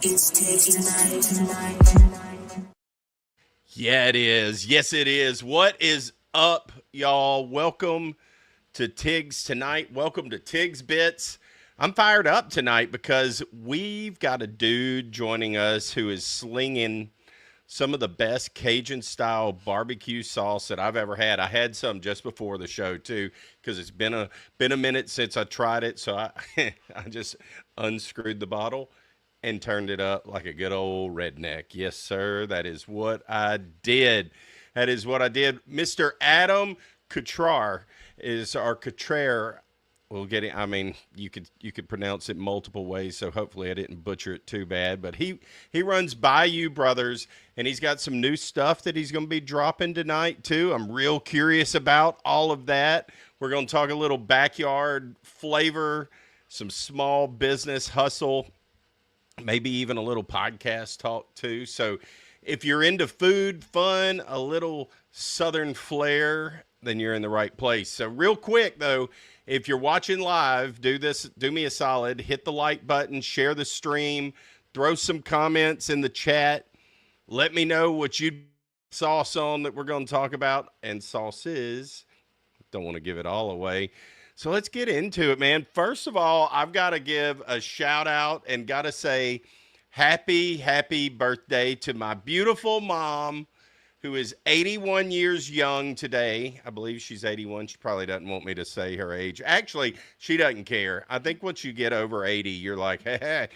It's Tigs Tonight. Yeah, it is. Yes, it is. What is up, y'all? Welcome to Tigs Tonight. Welcome to Tigs Bits. I'm fired up tonight because we've got a dude joining us who is slinging some of the best Cajun style barbecue sauce that I've ever had. I had some just before the show too, because it's been a minute since I tried it. So I I just unscrewed the bottle and turned it up like a good old redneck. Yes, sir. That is what I did. That is what I did. Mr. Adam Cutrer is our Cutrer. We'll get it. I mean, you could pronounce it multiple ways, so hopefully I didn't butcher it too bad. But he runs Bayou Brothers, and he's got some new stuff that he's going to be dropping tonight too. I'm real curious about all of that. We're going to talk a little backyard flavor, some small business hustle, maybe even a little podcast talk too. So if you're into food, fun, a little Southern flair, then you're in the right place. So real quick though, if you're watching live, do me a solid, hit the like button, share the stream, throw some comments in the chat. Let me know what you sauce on that we're going to talk about, and sauces. Don't want to give it all away. So let's get into it, man. First of all, I've got to give a shout out and got to say happy birthday to my beautiful mom, who is 81 years young today. I believe she's 81. She probably doesn't want me to say her age. Actually, she doesn't care. I think once you get over 80, you're like, hey,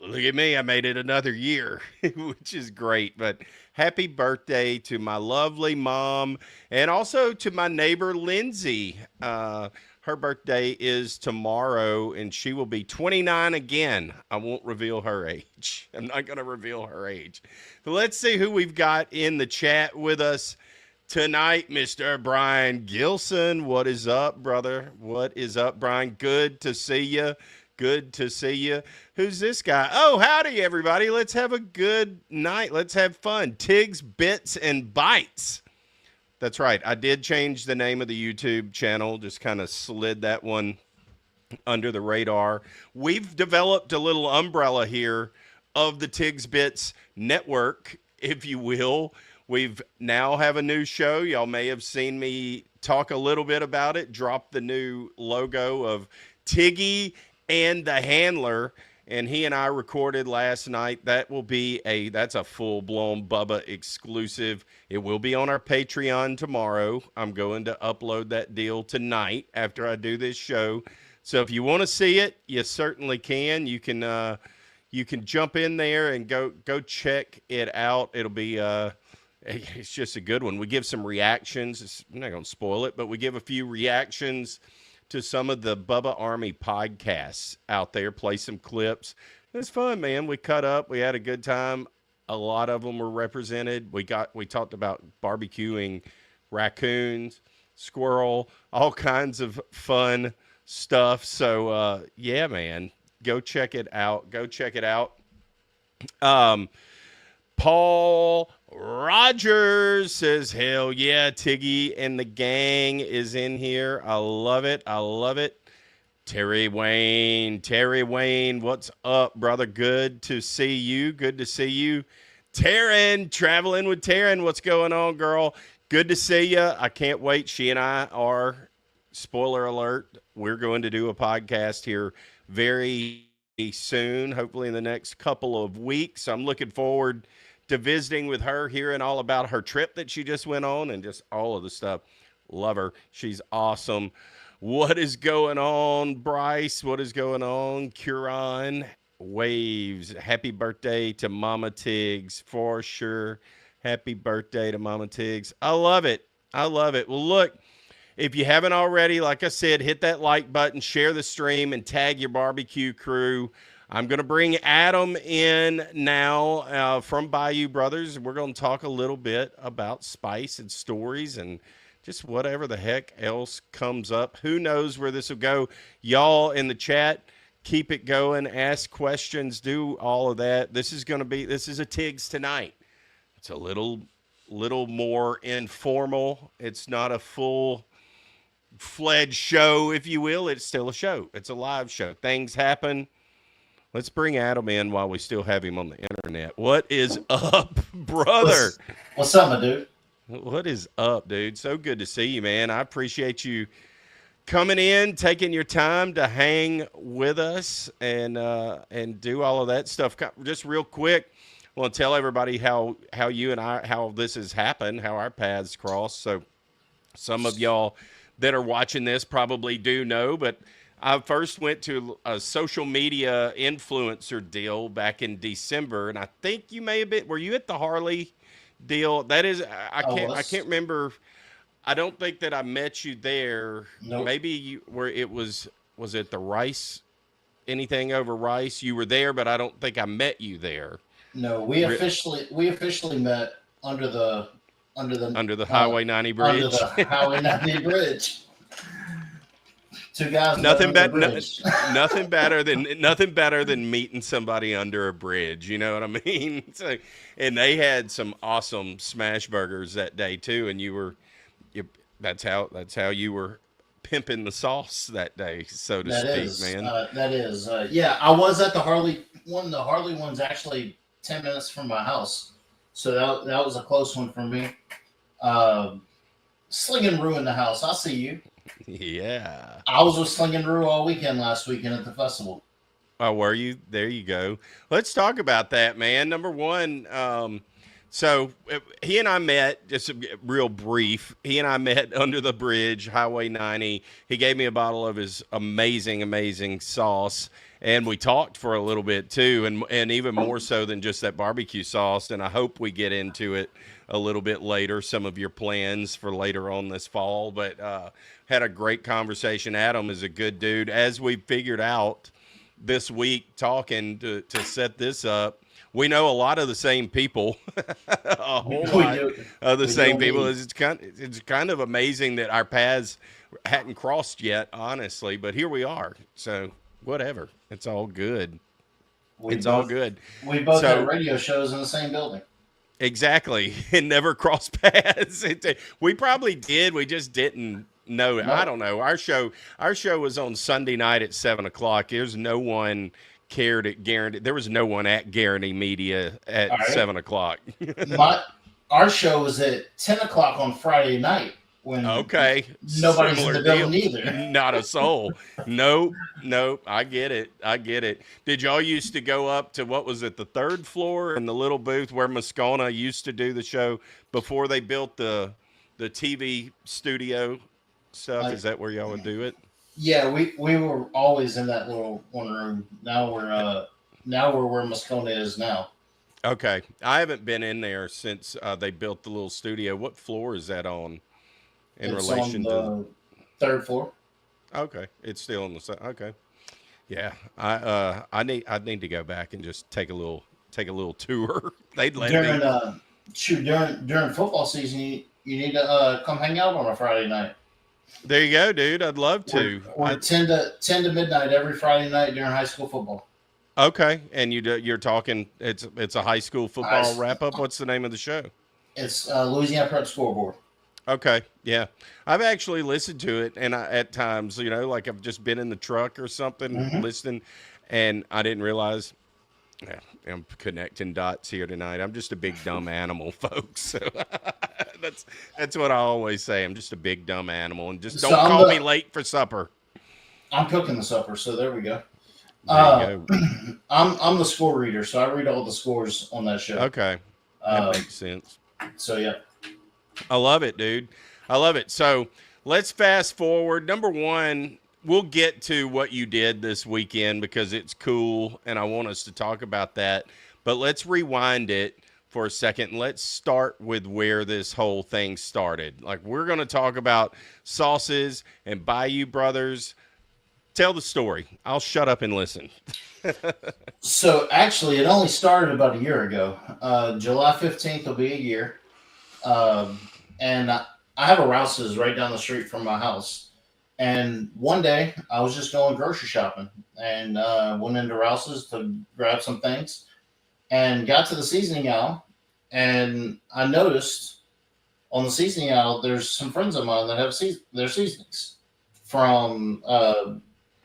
look at me. I made it another year, which is great. But happy birthday to my lovely mom, and also to my neighbor, Lindsay. Her birthday is tomorrow, and she will be 29 again. I won't reveal her age. I'm not going to reveal her age. So let's see who we've got in the chat with us tonight. Mr. Brian Gilson. What is up, brother? What is up, Brian? Good to see you. Good to see you. Who's this guy? Oh, howdy, everybody. Let's have a good night. Let's have fun. Tigs, Bits, and Bites. That's right. I did change the name of the YouTube channel, just kind of slid that one under the radar. We've developed a little umbrella here of the Tigs Bits network, if you will. We've now have a new show. Y'all may have seen me talk a little bit about it, drop the new logo of Tiggy and the Handler, and he and I recorded last night. That's a full-blown Bubba exclusive. It will be on our Patreon tomorrow. I'm going to upload that deal tonight after I do this show. So if you want to see it, you certainly can. You can jump in there and go check it out. It'll be it's just a good one. We give some reactions. I'm not going to spoil it, but we give a few reactions to some of the Bubba Army podcasts out there, play some clips. It's fun, man. We cut up. We had a good time. A lot of them were represented. We talked about barbecuing raccoons, squirrel, all kinds of fun stuff. So, yeah, man, go check it out. Go check it out. Paul Rogers says, hell yeah, Tiggy and the gang is in here. I love it. I love it. Terry Wayne, what's up, brother? Good to see you. Good to see you. Taryn, traveling with Taryn. What's going on, girl? Good to see you. I can't wait. She and I are, spoiler alert, we're going to do a podcast here very soon, hopefully in the next couple of weeks. I'm looking forward to visiting with her, hearing all about her trip that she just went on and just all of the stuff. Love her. She's awesome. What is going on, Bryce? What is going on? Curon Waves. Happy birthday to Mama Tiggs, for sure. Happy birthday to Mama Tiggs. I love it. I love it. Well, look, if you haven't already, like I said, hit that like button, share the stream, and tag your barbecue crew. I'm going to bring Adam in now from Bayou Brothers. We're going to talk a little bit about spice and stories and just whatever the heck else comes up. Who knows where this will go? Y'all in the chat, keep it going. Ask questions. Do all of that. This is a Tigs Tonight. It's a little more informal. It's not a full-fledged show, if you will. It's still a show. It's a live show. Things happen Let's bring Adam in while we still have him on the internet. What is up, brother? What's up, my dude? What is up, dude? So good to see you, man. I appreciate you coming in, taking your time to hang with us and do all of that stuff. Just real quick, I want to tell everybody how you and I how this has happened, how our paths cross. So some of y'all that are watching this probably do know, but I first went to a social media influencer deal back in December, and I think you may have been. Were you at the Harley deal? That is, I can't remember. I don't think that I met you there. Nope. Maybe you where it was it the Rice? Anything over Rice? You were there, but I don't think I met you there. No, we officially met under the Highway 90 bridge. Under the Highway 90 bridge. Two guys. Nothing better than meeting somebody under a bridge. You know what I mean? So, and they had some awesome smash burgers that day too. And that's how you were pimping the sauce that day, so to speak, man. That is. Yeah, I was at the Harley one. The Harley one's actually 10 minutes from my house, so that was a close one for me. Sling and Rue in the house. I see you. Yeah. I was with Sling and Rue all weekend last weekend at the festival. Oh, were you? There you go. Let's talk about that, man. Number one, so he and I met, just real brief. He and I met under the bridge, Highway 90. He gave me a bottle of his amazing, amazing sauce, and we talked for a little bit too, and even more so than just that barbecue sauce. And I hope we get into it a little bit later, some of your plans for later on this fall. But had a great conversation. Adam is a good dude. As we figured out this week talking to set this up, we know a lot of the same people, a whole lot of the same people. It's kind of amazing that our paths hadn't crossed yet, honestly. But here we are. So whatever, it's all good. All good. We both had radio shows in the same building. Exactly, and never crossed paths. We probably did. We just didn't know. No. I don't know. Our show was on Sunday night at 7:00. There's no one cared at Guarantee. There was no one at Guarantee Media at 7:00. Our show was at 10:00 on Friday night when nobody's in the building either. Not a soul. Nope. I get it. Did y'all used to go up to, what was it, the third floor in the little booth where Moscona used to do the show before they built the TV studio stuff? Is that where y'all would do it? Yeah, we were always in that little one room. Now we're where Moscona is now. Okay, I haven't been in there since they built the little studio. What floor is that on? It's relation on the third floor. Okay, it's still on the side. Okay, yeah. I need to go back and just take a little tour. They'd let me. During football season, you need to come hang out on a Friday night. There you go, dude. I'd love to. We're 10 to midnight every Friday night during high school football. Okay, and you're talking. It's a high school football wrap up. What's the name of the show? It's Louisiana Prep Scoreboard. Okay, yeah, I've actually listened to it, and at times, like I've just been in the truck or something listening, and I didn't realize. Yeah, I'm connecting dots here tonight. I'm just a big dumb animal, folks. So that's what I always say. I'm just a big dumb animal, and just don't call me late for supper. I'm cooking the supper, so there we go. There you go. I'm the score reader, so I read all the scores on that show. Okay, that makes sense. So yeah. I love it, dude. I love it. So let's fast forward. Number one, we'll get to what you did this weekend because it's cool, and I want us to talk about that. But let's rewind it for a second. Let's start with where this whole thing started. Like, we're going to talk about sauces and Bayou Brothers. Tell the story. I'll shut up and listen. So actually, it only started about a year ago. July 15th will be a year. And I have a Rouse's right down the street from my house. And one day I was just going grocery shopping and went into Rouse's to grab some things and got to the seasoning aisle. And I noticed on the seasoning aisle, there's some friends of mine that have their seasonings from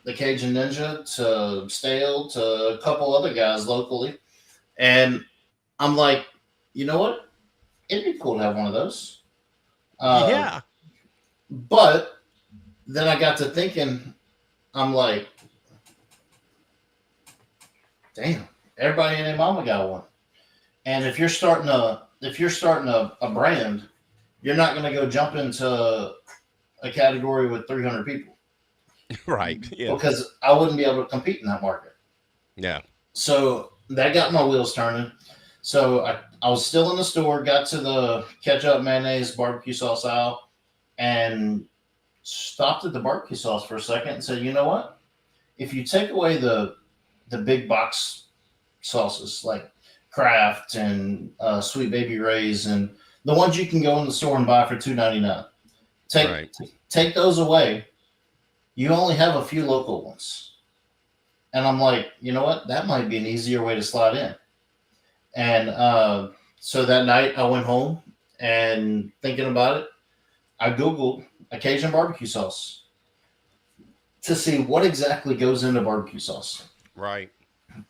the Cajun Ninja to Stale to a couple other guys locally. And I'm like, you know what? It'd be cool to have one of those. Uh, Yeah. but then I got to thinking, I'm like, damn, everybody and their mama got one. And if you're starting a brand, you're not going to go jump into a category with 300 people Right. Yeah. because I wouldn't be able to compete in that market. Yeah. So that got my wheels turning. So I was still in the store, got to the ketchup, mayonnaise, barbecue sauce aisle, and stopped at the barbecue sauce for a second and said, you know what? If you take away the big box sauces like Kraft and Sweet Baby Ray's and the ones you can go in the store and buy for $2.99, take Right. take those away. You only have a few local ones, and I'm like, you know what? That might be an easier way to slide in. And so that night I went home and thinking about it, I Googled Cajun barbecue sauce to see what exactly goes into barbecue sauce Right.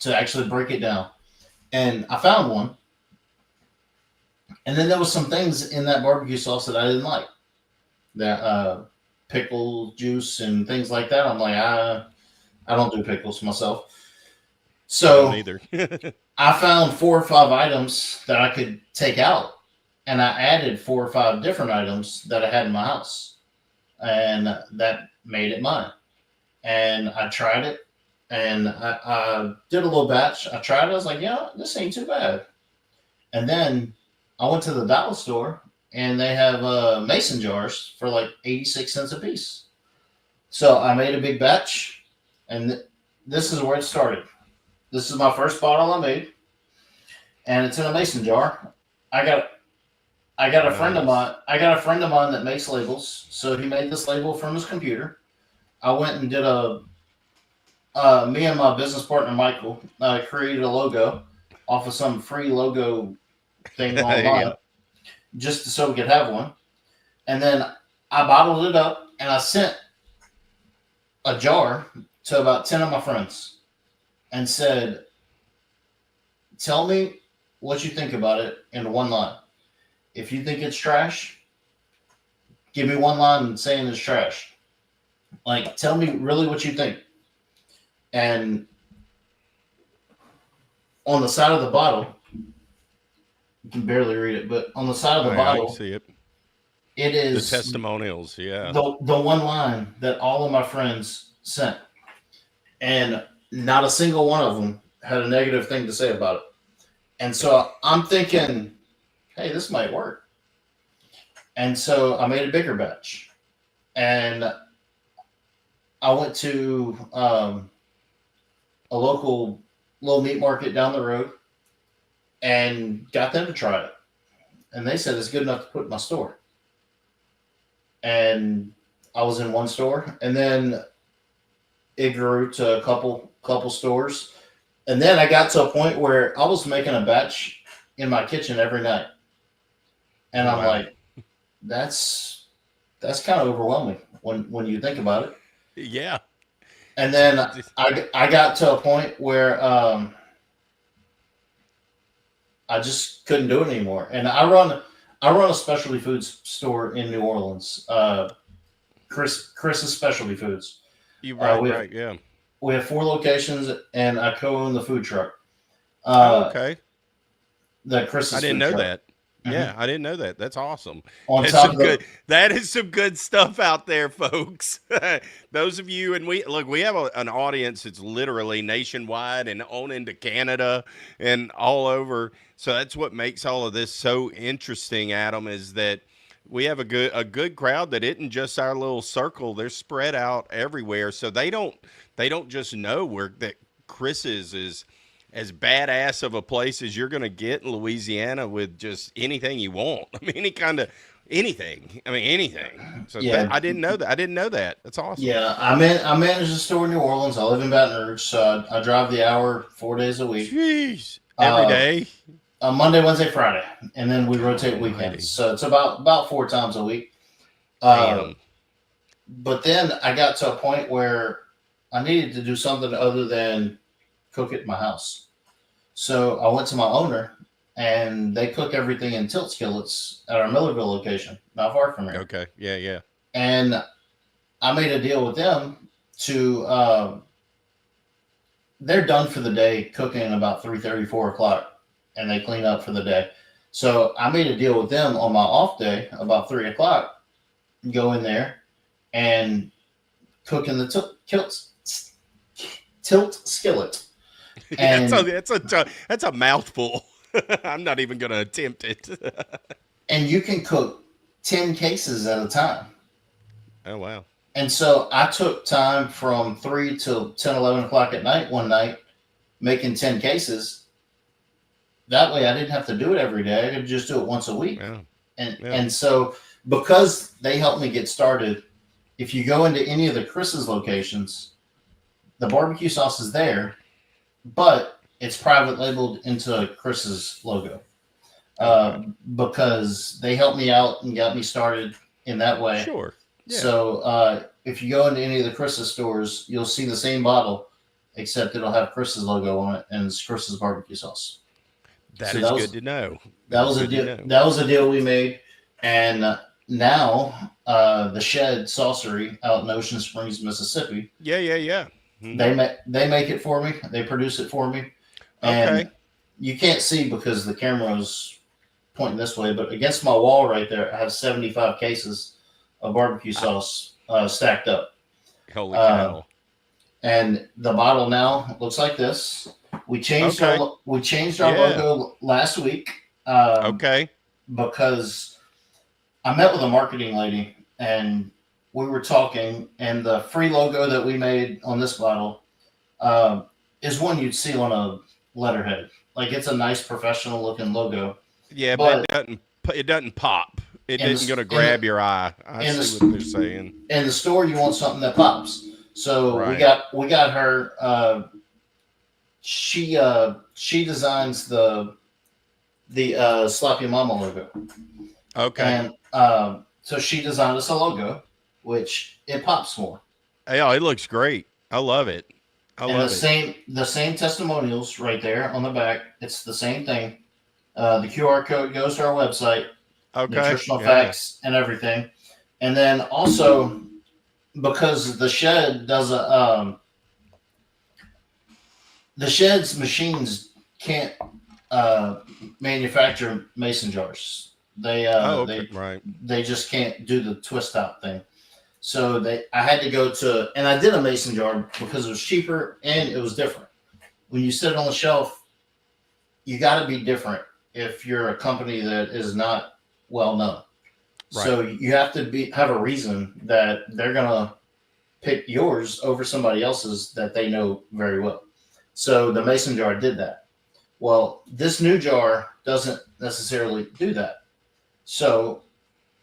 to actually break it down. And I found one. And then there was some things in that barbecue sauce that I didn't like. That pickle juice and things like that. I'm like, I don't do pickles myself. I don't So either. I found 4 or 5 items that I could take out, and I added 4 or 5 different items that I had in my house, and that made it mine. And I tried it, and I did a little batch. I tried it. I was like, yeah, this ain't too bad. And then I went to the dollar store, and they have mason jars for like 86 cents a piece. So I made a big batch, and this is where it started. This is my first bottle I made, and it's in a mason jar. I got I got a friend of Nice. mine. I got a friend of mine that makes labels. So he made this label from his computer. I went and did a. Me and my business partner Michael created a logo off of some free logo thing There you online, go. just so we could have one. And then I bottled it up and I sent a jar to about 10 of my friends and said, tell me what you think about it in one line. If you think it's trash, give me one line saying it's trash. Like, tell me really what you think. And on the side of the bottle, you can barely read it, but on the side of Oh, the yeah, I can bottle, see it. it The is testimonials. Yeah. the one line that all of my friends sent. And not a single one of them had a negative thing to say about it. And so I'm thinking, hey, this might work. And so I made a bigger batch. And I went to a local little meat market down the road and got them to try it. And they said it's good enough to put in my store. And I was in one store, and then it grew to a couple stores. And then I got to a point where I was making a batch in my kitchen every night. And I'm Wow. like, that's kind of overwhelming when you think about it. Yeah. And then I got to a point where I just couldn't do it anymore. And I run a specialty foods store in New Orleans. Chris's Specialty Foods. You Uh, right. we have Right. Yeah. we have 4 locations, and I co-own the food truck. Oh, Uh, okay. the I Chris's didn't food know truck. that. Mhm. Yeah, I didn't know that. That's awesome. On That's top some of the good. That is some good stuff out there, folks. Those of you and we look, we have an audience that's literally nationwide and on into Canada and all over. So that's what makes all of this so interesting, Adam, is that we have a good crowd that isn't just our little circle. They're spread out everywhere. So they don't just know where that Chris's is as badass of a place as you're going to get in Louisiana with just anything you want. I mean, any kind of anything. I mean, anything. So that yeah I didn't know that. I didn't know that. That's awesome. yeah I manage a store in New Orleans. I live in Baton Rouge, so I drive the hour 4 days a week. Jeez. Every Uh, day. Monday, Wednesday, Friday, and then we God rotate weekends. almighty. So it's about 4 times a week. Uh, Damn. but then I got to a point where I needed to do something other than cook it in my house. So I went to my owner, and they cook everything in tilt skillets at our Millerville location, not far from here. Okay. Yeah. Yeah. And I made a deal with them to. They're done for the day cooking about 3:30, 4 o'clock, and they clean up for the day. So I made a deal with them on my off day about 3 o'clock. Go in there and cook in the tilt skillet. And That's a mouthful. I'm not even going to attempt it. and you can cook 10 cases at a time. Oh wow. And so I took time from 3 till 10, 11 o'clock at night one night making 10 cases. That way I didn't have to do it every day. I could just do it once a week. Yeah. And so because they helped me get started, if you go into any of the Chris's locations, the barbecue sauce is there, but it's private labeled into Chris's logo. Because they helped me out and got me started in that way. Sure. Yeah. So if you go into any of the Chris's stores, you'll see the same bottle, except it'll have Chris's logo on it, and it's Chris's barbecue sauce. That is good to know. That was a deal. That was a deal we made, and now the Shed Saucery out in Ocean Springs, Mississippi. Yeah. Mm-hmm. They make it for me. They produce it for me. And okay. You can't see because the camera's pointing this way, but against my wall right there, I have 75 cases of barbecue sauce stacked up. Holy cow. And the bottle now looks like this. We changed our logo last week. Okay. Because I met with a marketing lady and we were talking, and the free logo that we made on this bottle is one you'd see on a letterhead. Like, it's a nice professional looking logo. Yeah, but it doesn't pop. It isn't going to grab your eye. I see what they're saying. In the store, you want something that pops. So right. we got her. She designs the Sloppy Mama logo. Okay. And so she designed us a logo, which it pops more. Yeah, it looks great. I love it. The same testimonials right there on the back. It's the same thing. The QR code goes to our website. Okay. Nutritional facts and everything. And then also, because the Shed does the Shed's machines can't manufacture mason jars. They just can't do the twist out thing. So I had to go to, and I did a mason jar because it was cheaper and it was different. When you sit it on the shelf, you got to be different if you're a company that is not well known. Right. So you have to have a reason that they're gonna pick yours over somebody else's that they know very well. So the mason jar did that. Well, this new jar doesn't necessarily do that. So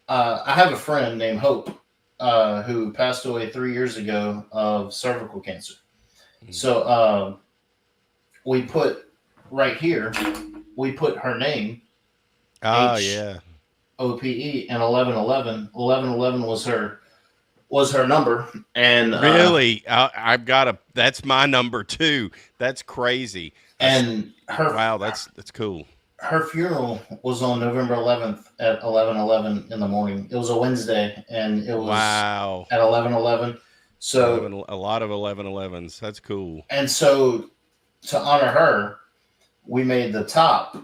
I have a friend named Hope who passed away 3 years ago of cervical cancer. Mm-hmm. So we put right here, we put her name. Oh, yeah. OPE and 1111. 1111 was her number. And really, I've got that's my number too. That's crazy. And that's cool. Her funeral was on November 11th at 11:11 in the morning. It was a Wednesday, and it was at 11:11. So a lot of 11:11s. That's cool. And so to honor her, we made the top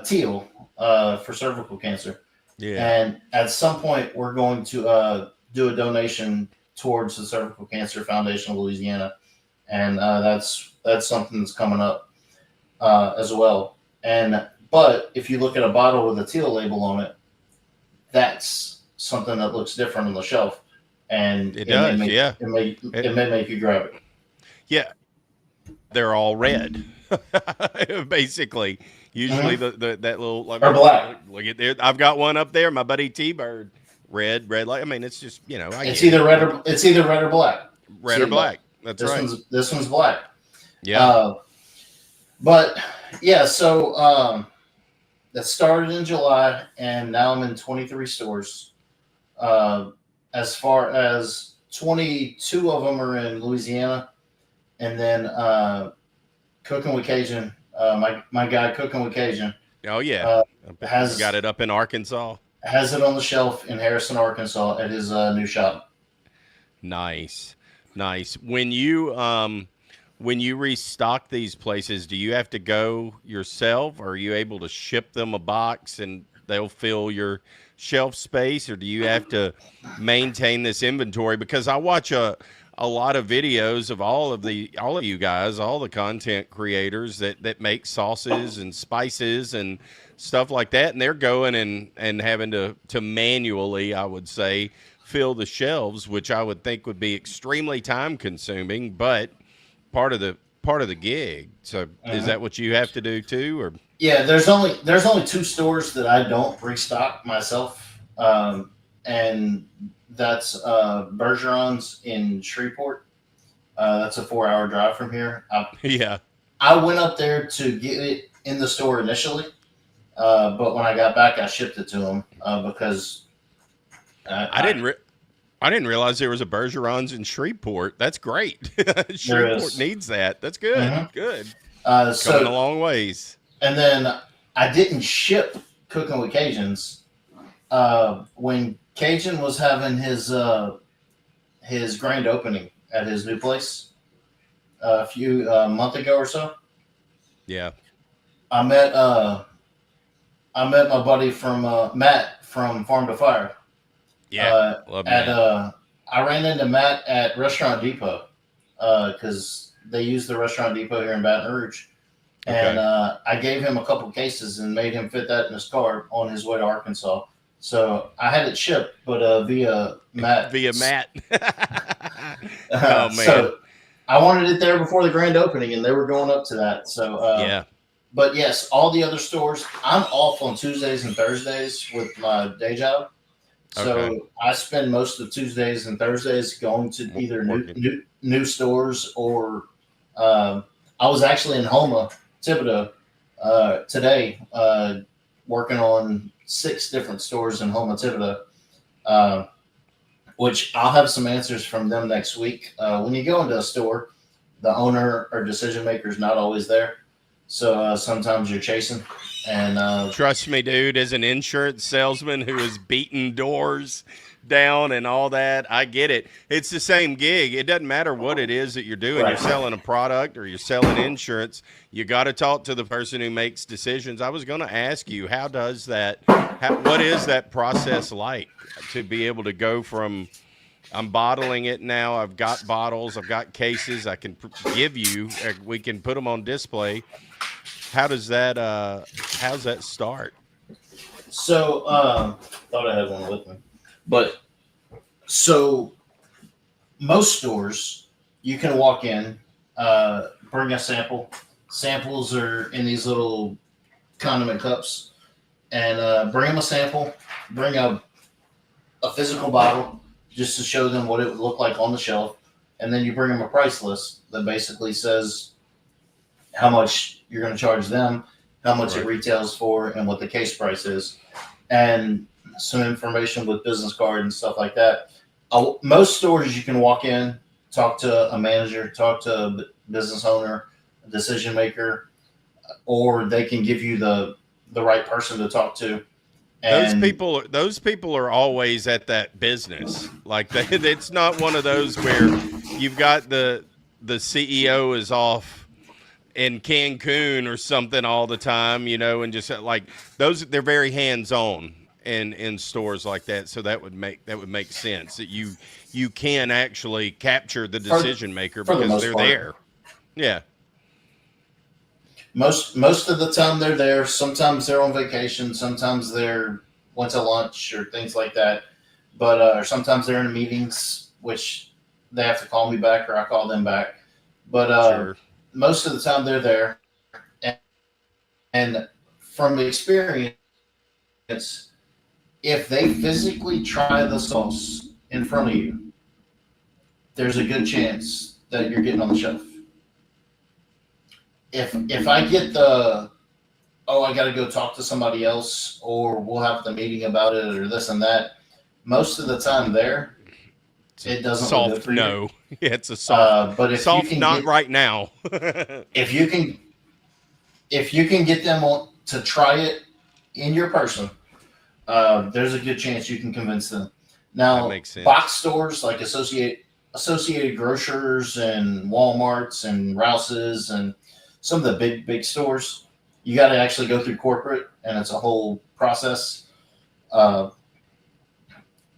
teal for cervical cancer. Yeah. And at some point, we're going to do a donation towards the Cervical Cancer Foundation of Louisiana, and that's something that's coming up as well. But if you look at a bottle with a teal label on it, that's something that looks different on the shelf, and it may make you grab it. Yeah, they're all red, basically. Usually that little or black. Look at there. I've got one up there. My buddy T-Bird, red. Like, I mean, it's just it's either red or black. Red or black. That's right. This one's black. Yeah. But yeah, so that started in July, and now I'm in 23 stores. As far as 22 of them are in Louisiana, and then Cooking with Cajun, my guy Cooking with Cajun, Oh yeah, uh, I bet he's has got it up in Arkansas. has it on the shelf in Harrison, Arkansas, at his new shop. Nice, nice. When you restock these places, do you have to go yourself, or are you able to ship them a box and they'll fill your shelf space, or do you have to maintain this inventory? Because I watch a lot of videos of all of you guys, all the content creators that make sauces and spices and stuff like that, and they're going and having to manually, I would say, fill the shelves, which I would think would be extremely time consuming, but part of the gig. So is Mhm. that what you have to do too, or? Yeah, there's only two stores that I don't restock myself, and that's Bergeron's in Shreveport. That's a 4-hour drive from here. Yeah, I went up there to get it in the store initially, but when I got back, I shipped it to them because I I didn't re- I didn't realize there was a Bergeron's in Shreveport. That's great. there Shreveport is. needs that. That's good. Mhm. Good. Coming a So long ways. and then I didn't ship Cooking with Cajuns when Cajun was having his grand opening at his new place a few month ago or so. Yeah. I met uh, I met my buddy from Matt from Farm to Fire. Yeah. Uh, Love at Matt. I ran into Matt at Restaurant Depot because they use the Restaurant Depot here in Baton Rouge, and Okay. I gave him a couple cases and made him fit that in his car on his way to Arkansas. So I had it shipped, but via Matt. Via Matt. Oh man. So I wanted it there before the grand opening, and they were going up to that. So, Yeah. but yes, all the other stores. I'm off on Tuesdays and Thursdays with my day job, Okay. so I spend most of Tuesdays and Thursdays going to either Working. new stores or I was actually in Homa, Thibodeau, today, working on 6 different stores in Homa, Thibodeau. Uh, which I'll have some answers from them next week. When you go into a store, the owner or decision maker is not always there, so sometimes you're chasing. And Trust me, dude, as an insurance salesman who has beaten doors down and all that, I get it. It's the same gig. It doesn't matter what it is that you're doing. You're right, selling a product or you're selling insurance. You got to talk to the person who makes decisions. I was going to ask you, what is that process like to be able to go from, I'm bottling it now, I've got bottles, I've got cases, I can give you, we can put them on display. How's that start? so thought I had one with me, but so most stores you can walk in, bring a sample. Samples are in these little condiment cups, and bring them a sample. Bring a physical bottle just to show them what it would look like on the shelf, and then you bring them a price list that basically says how much you're going to charge them, how much it Right. retails for, and what the case price is, and some information with business card and stuff like that. Most stores you can walk in, talk to a manager, talk to a business owner, a decision maker, or they can give you the right person to talk to. Those And people, those people are always at that business. Like it's not one of those where you've got the CEO is off in Cancun or something all the time, and just like those, they're very hands on in stores like that. So that would make sense that you can actually capture the for decision maker for the because most they're part, there. Yeah, most of the time they're there. Sometimes they're on vacation. Sometimes they're went to lunch or things like that. But or sometimes they're in meetings, which they have to call me back or I call them back. But sure. most of the time they're there. And, and from experience, if they physically try the sauce in front of you, there's a good chance that you're getting on the shelf. If I get the oh, I got to go talk to somebody else, or we'll have the meeting about it, or this and that. Most of the time, there, it doesn't look soft good for you. no. Yeah, it's a soft, But if soft you can not get, right now. if you can, if you can get them to try it in your person, there's a good chance you can convince them. That Now, makes sense. box stores like Associated Grocers and Walmarts and Rouse's and some of the big stores, you got to actually go through corporate, and it's a whole process. Uh,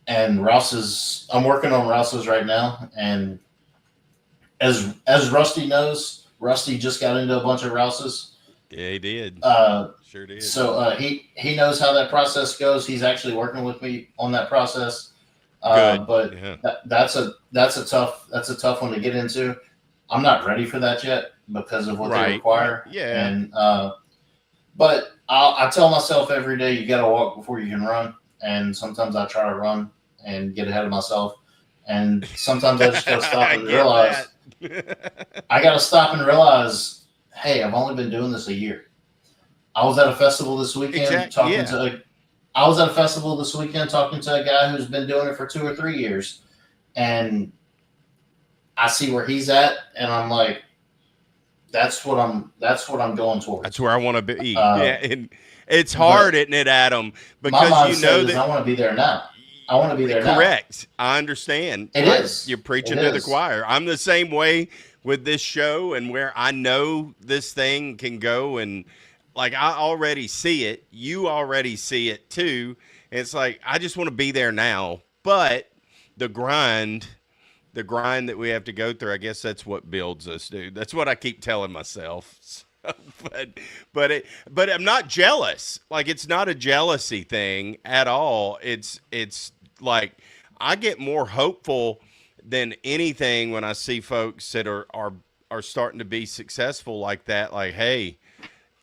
and Rouse's, I'm working on Rouse's right now, and as Rusty knows, Rusty just got into a bunch of Rouse's. Yeah, he did. Sure did. So he knows how that process goes. He's actually working with me on that process. Good. But Yeah. that's a tough one to get into. I'm not ready for that yet because of what they require. Yeah. And but I tell myself every day, you got to walk before you can run. And sometimes I try to run and get ahead of myself. And sometimes I just got to stop and realize I got to stop and realize, hey, I've only been doing this a year. I was at a festival this weekend talking to a guy who's been doing it for 2 or 3 years, and I see where he's at, and I'm like, that's what I'm going towards. That's where I want to be. Yeah, and it's hard, isn't it, Adam? Because my mindset is I want to be there now. I want to be there now. Correct. I understand. It is. You're preaching to the choir. I'm the same way with this show, and where I know this thing can go, and like I already see it. You already see it too. It's like I just want to be there now. But the grind that we have to go through, I guess that's what builds us, dude. That's what I keep telling myself. So, but I'm not jealous. Like, it's not a jealousy thing at all. It's like I get more hopeful than anything when I see folks that are starting to be successful like that. Like, hey,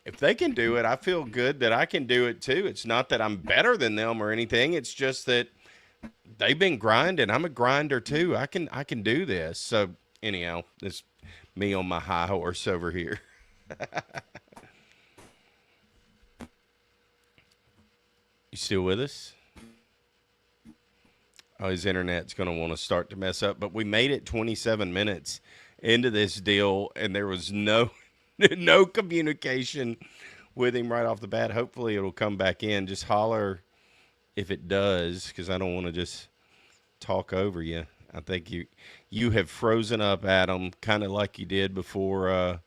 if they can do it, I feel good that I can do it too. It's not that I'm better than them or anything. It's just that they've been grinding. I'm a grinder too. I can do this. So anyhow, this me on my high horse over here. You still with us? Oh, his internet's going to want to start to mess up. But we made it 27 minutes into this deal, and there was no communication with him right off the bat. Hopefully it'll come back in. Just holler if it does, because I don't want to just talk over you. I think you have frozen up, Adam, kind of like you did before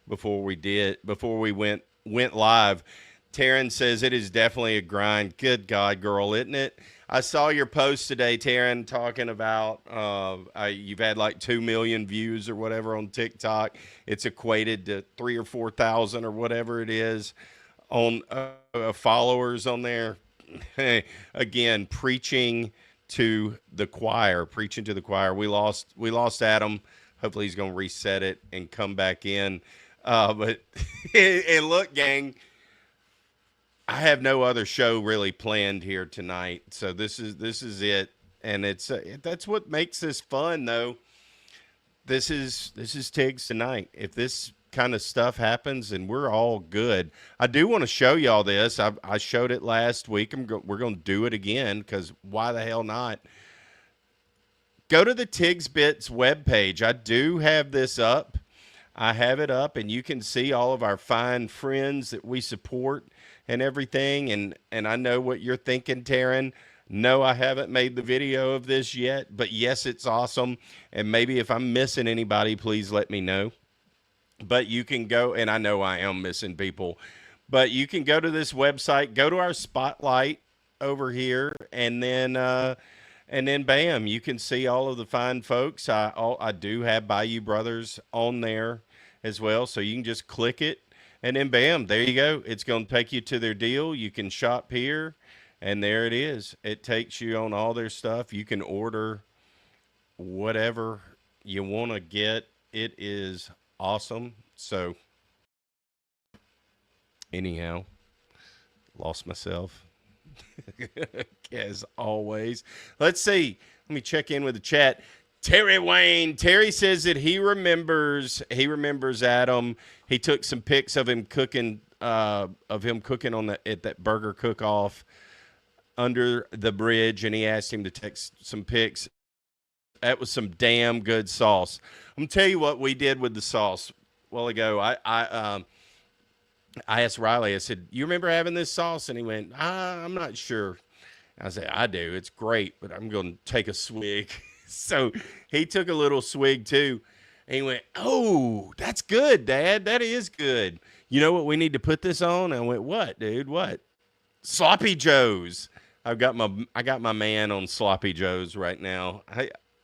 we went live. Taryn says it is definitely a grind. Good God, girl, isn't it? I saw your post today, Taryn, talking about you've had like 2 million views or whatever on TikTok. It's equated to 3,000 or 4,000 or whatever it is on followers on there. Again, preaching to the choir. We lost Adam. Hopefully he's going to reset it and come back in. But and look, gang, I have no other show really planned here tonight, so this is it, and it's that's what makes this fun, though. This is Tigs Tonight. If this kind of stuff happens, and we're all good. I do want to show y'all this. I showed it last week. We're going to do it again, because why the hell not? Go to the Tigs Bits webpage. I do have this up. I have it up, and you can see all of our fine friends that we support and everything. And I know what you're thinking, Taryn. No, I haven't made the video of this yet, but yes, it's awesome. And maybe if I'm missing anybody, please let me know. But you can go, and I know I am missing people, but you can go to this website, go to our spotlight over here, and then bam, you can see all of the fine folks. I do have Bayou Brothers on there as well, so you can just click it, and then bam, there you go. It's going to take you to their deal. You can shop here, and there it is. It takes you on all their stuff. You can order whatever you want to get. It is awesome. So anyhow, lost myself as always. Let's see. Let me check in with the chat. Terry Wayne. Terry says that he remembers Adam. He took some pics of him cooking at that burger cook-off under the bridge, and he asked him to take some pics That was some damn good sauce. I'm gonna tell you what we did with the sauce a while ago. I asked Riley. I said, "You remember having this sauce?" And he went, "I'm not sure." I said, "I do. It's great, but I'm going to take a swig." So he took a little swig too. And he went, "Oh, that's good, Dad. That is good. You know what we need to put this on?" I went, "What, dude? What?" Sloppy Joes. I got my man on Sloppy Joes right now.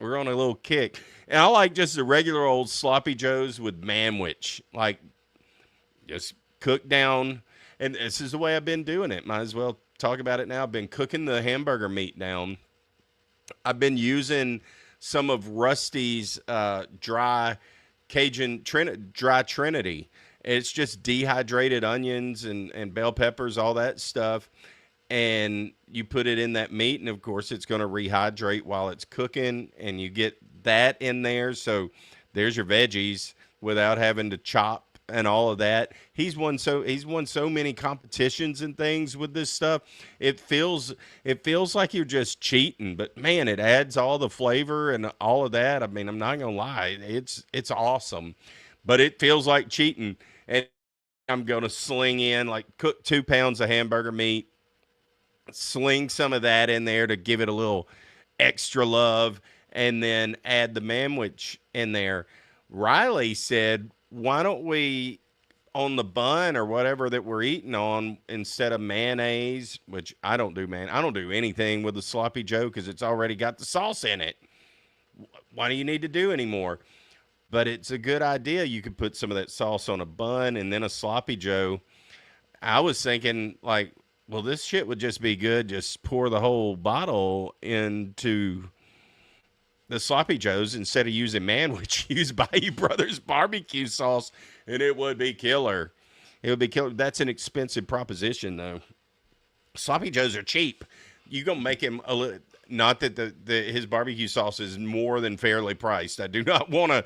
We're on a little kick. And I like just the regular old Sloppy Joes with manwich. Like, just cook down. And this is the way I've been doing it. Might as well talk about it now. I've been cooking the hamburger meat down. I've been using some of Rusty's dry Cajun dry Trinity. It's just dehydrated onions and bell peppers, all that stuff. And you put it in that meat, and of course it's going to rehydrate while it's cooking, and you get that in there. So there's your veggies without having to chop and all of that. He's won so many competitions and things with this stuff. It feels like you're just cheating, but man, it adds all the flavor and all of that. I mean, I'm not gonna lie, it's awesome, but it feels like cheating. And I'm gonna sling in, like, cook 2 pounds of hamburger meat, sling some of that in there to give it a little extra love, and then add the manwich in there. Riley said, "Why don't we, on the bun or whatever that we're eating on, instead of mayonnaise," which I don't do, man. I don't do anything with a Sloppy Joe because it's already got the sauce in it. Why do you need to do any more? But it's a good idea. You could put some of that sauce on a bun and then a Sloppy Joe. I was thinking, like, well, this shit would just be good. Just pour the whole bottle into the Sloppy Joes instead of using manwich. Use Bayou Brothers barbecue sauce, and it would be killer. It would be killer. That's an expensive proposition, though. Sloppy Joes are cheap. You gonna make him a little. Not that his barbecue sauce is more than fairly priced. I do not want to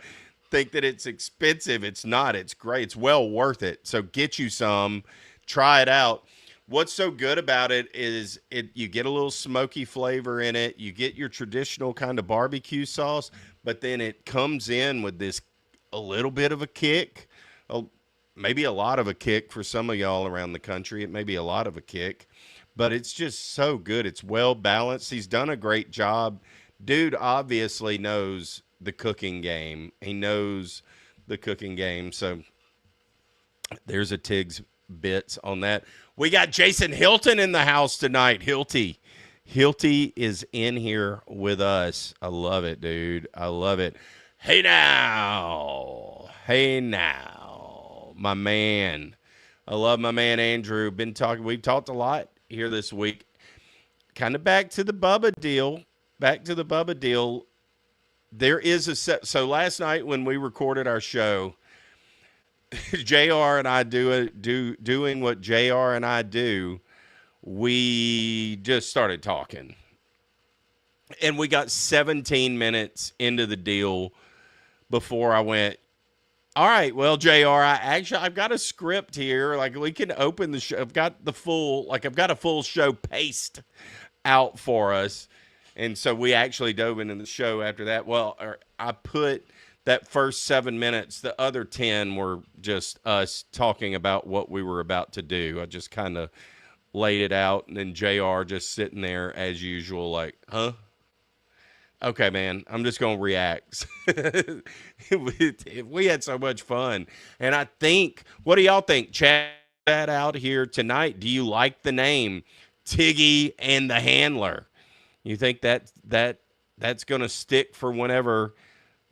think that it's expensive. It's not. It's great. It's well worth it. So get you some. Try it out. What's so good about it is you get a little smoky flavor in it. You get your traditional kind of barbecue sauce, but then it comes in with this a little bit of a kick, maybe a lot of a kick for some of y'all around the country. It may be a lot of a kick, but it's just so good. It's well balanced. He's done a great job. Dude obviously knows the cooking game. He knows the cooking game. So there's a Tigs bits on that. We got Jason Hilton in the house tonight. Hilty is in here with us. I love it, dude. I love it. Hey now, my man. I love my man Andrew. We've talked a lot here this week. Kind of back to the Bubba deal. There is a set. So last night when we recorded our show, JR and I doing what JR and I do, we just started talking. And we got 17 minutes into the deal before I went, "All right, well, JR, I've got a script here. Like, we can open the show. I've got a full show paced out for us." And so we actually dove into the show after that. Well, I put that first 7 minutes, the other 10 were just us talking about what we were about to do. I just kind of laid it out, and then JR just sitting there as usual, like, "Huh? Okay, man, I'm just going to react." We had so much fun. And I think, what do y'all think? Chat that out here tonight. Do you like the name Tiggy and the Handler? You think that's going to stick for whenever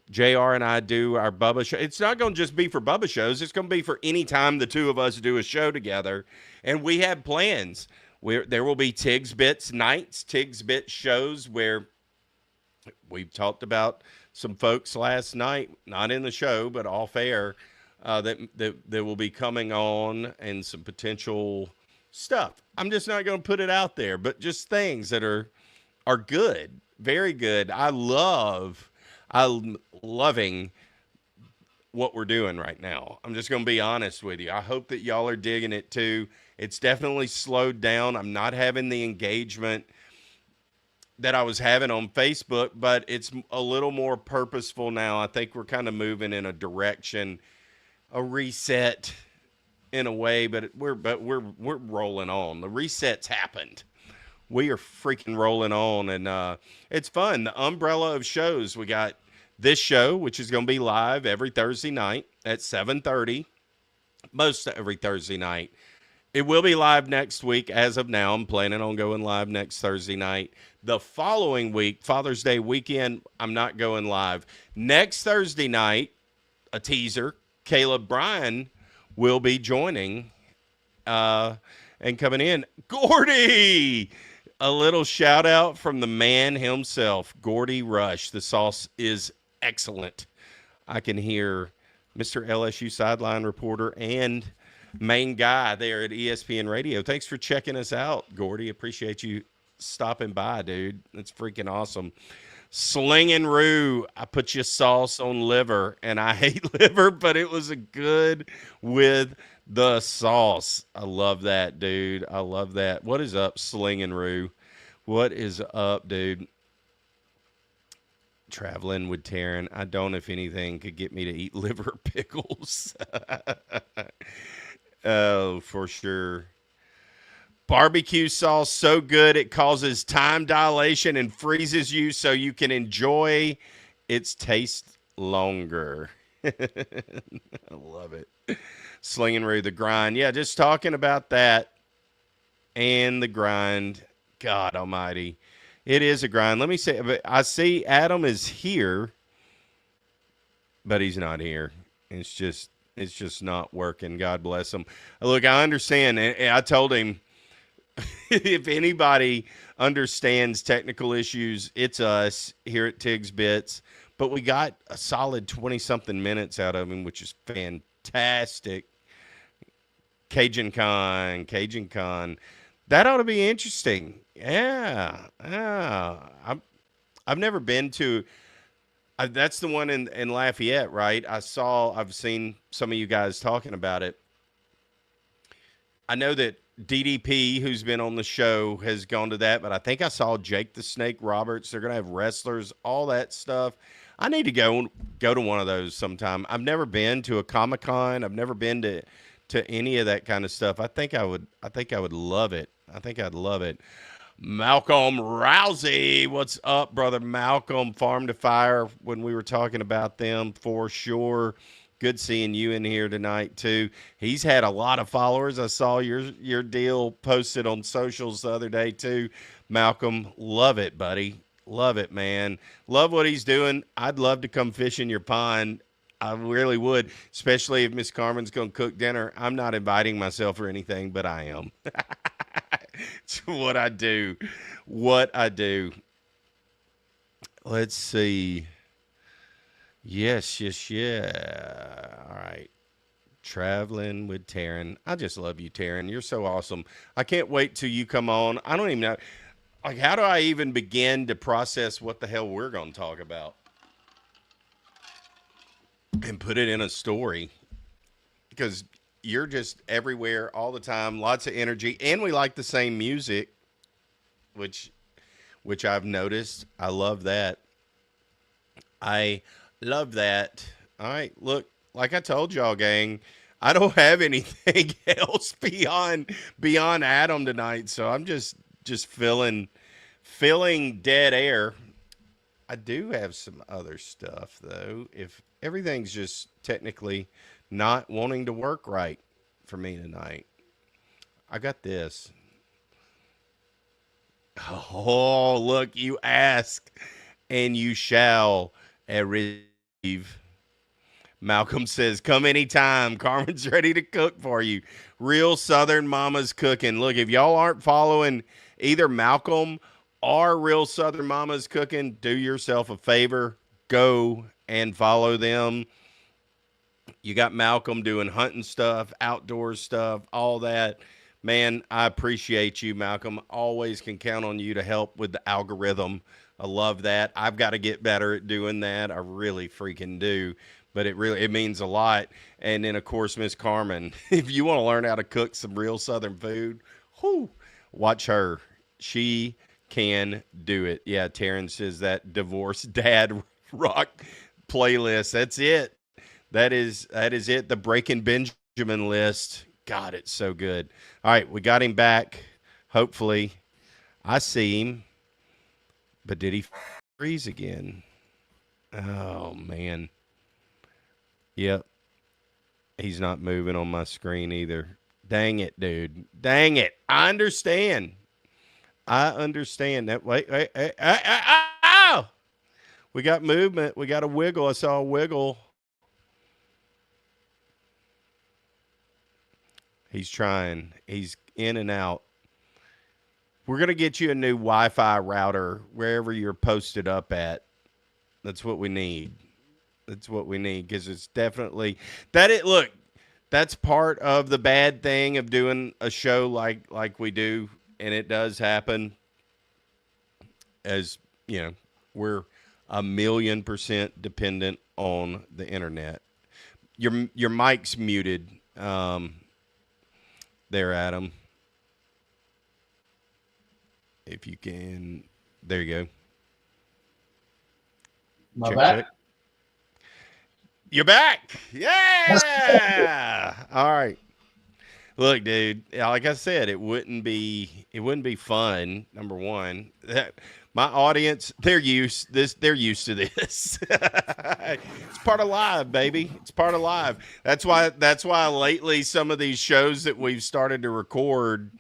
JR and I do our Bubba show? It's not going to just be for Bubba shows. It's going to be for any time the two of us do a show together. And we have plans. There will be Tigs Bits nights, Tigs Bits shows, where we've talked about some folks last night, not in the show, but off air, that will be coming on, and some potential stuff. I'm just not going to put it out there, but just things that are good, very good. I'm loving what we're doing right now. I'm just going to be honest with you. I hope that y'all are digging it too. It's definitely slowed down. I'm not having the engagement that I was having on Facebook, but it's a little more purposeful now. I think we're kind of moving in a direction, a reset in a way, but we're rolling on. The reset's happened. We are freaking rolling on, and it's fun. The umbrella of shows, we got this show, which is going to be live every Thursday night at 7:30, most every Thursday night. It will be live next week. As of now, I'm planning on going live next Thursday night. The following week, Father's Day weekend, I'm not going live. Next Thursday night, a teaser, Caleb Bryan will be joining and coming in. Gordy! A little shout out from the man himself, Gordy Rush. The sauce is excellent. I can hear Mr. LSU sideline reporter and main guy there at ESPN Radio. Thanks for checking us out, Gordy. Appreciate you stopping by, dude. That's freaking awesome. Slingin' Roo, I put your sauce on liver, and I hate liver, but it was a good with the sauce. I love that, dude. I love that. What is up, Slingin' Roo? What is up, dude? Traveling with Taryn. I don't, if anything, could get me to eat liver pickles. Oh, for sure. Barbecue sauce, so good it causes time dilation and freezes you so you can enjoy its taste longer. I love it. Slinging Roo, the grind. Yeah, just talking about that and the grind. God almighty. It is a grind. Let me say, I see Adam is here, but he's not here. It's just not working. God bless him. Look, I understand. And I told him, if anybody understands technical issues, it's us here at Tigs Bits. But we got a solid 20-something minutes out of him, which is fantastic. Cajun Con. That ought to be interesting. Yeah. I've never been to that's the one in Lafayette, right? I've seen some of you guys talking about it. I know that DDP, who's been on the show, has gone to that, but I think I saw Jake the Snake Roberts. They're going to have wrestlers, all that stuff. I need to go to one of those sometime. I've never been to a Comic-Con. I've never been to any of that kind of stuff. I think I would love it. I think I'd love it. Malcolm Rousey, what's up, brother Malcolm? Farm to Fire, when we were talking about them, for sure. Good seeing you in here tonight, too. He's had a lot of followers. I saw your deal posted on socials the other day, too. Malcolm, love it, buddy. Love it, man. Love what he's doing. I'd love to come fish in your pond. I really would, especially if Miss Carmen's going to cook dinner. I'm not inviting myself or anything, but I am. It's what I do. Let's see. Yes. All right. Traveling with Taryn. I just love you, Taryn. You're so awesome. I can't wait till you come on. I don't even know. Like, how do I even begin to process what the hell we're going to talk about and put it in a story? Because you're just everywhere all the time, lots of energy, and we like the same music, which I've noticed. I love that. All right, look, like I told y'all, gang, I don't have anything else beyond Adam tonight, so I'm just filling dead air. I do have some other stuff, though, if everything's just technically not wanting to work right for me tonight. I got this. Oh, look, you ask and you shall receive. Malcolm says, come anytime. Carmen's ready to cook for you. Real Southern Mama's Cooking. Look, if y'all aren't following either Malcolm or Real Southern Mama's Cooking, do yourself a favor. Go and follow them. You got Malcolm doing hunting stuff, outdoor stuff, all that. Man, I appreciate you, Malcolm. Always can count on you to help with the algorithm. I love that. I've got to get better at doing that. I really freaking do. But it means a lot. And then, of course, Miss Carmen, if you want to learn how to cook some real Southern food, watch her. She can do it. Yeah, Terrence says that divorced dad rock playlist. That's it. That is it. The Breaking Benjamin list. God, it's so good. All right, we got him back. Hopefully, I see him. But did he freeze again? Oh man. Yep. He's not moving on my screen either. Dang it, dude. Dang it. I understand. That. Wait. Oh! We got movement. We got a wiggle. I saw a wiggle. He's trying. He's in and out. We're going to get you a new Wi-Fi router wherever you're posted up at. That's what we need. That's what we need, because it's definitely look, that's part of the bad thing of doing a show like we do, and it does happen. As you know, we're 1,000,000% dependent on the internet. Your mic's muted, there, Adam. If you can, there you go. Check. You're back. Yeah. All right. Look, dude, like I said, it wouldn't be fun. Number one, my audience, they're used to this. It's part of live, baby. It's part of live. That's why lately some of these shows that we've started to record,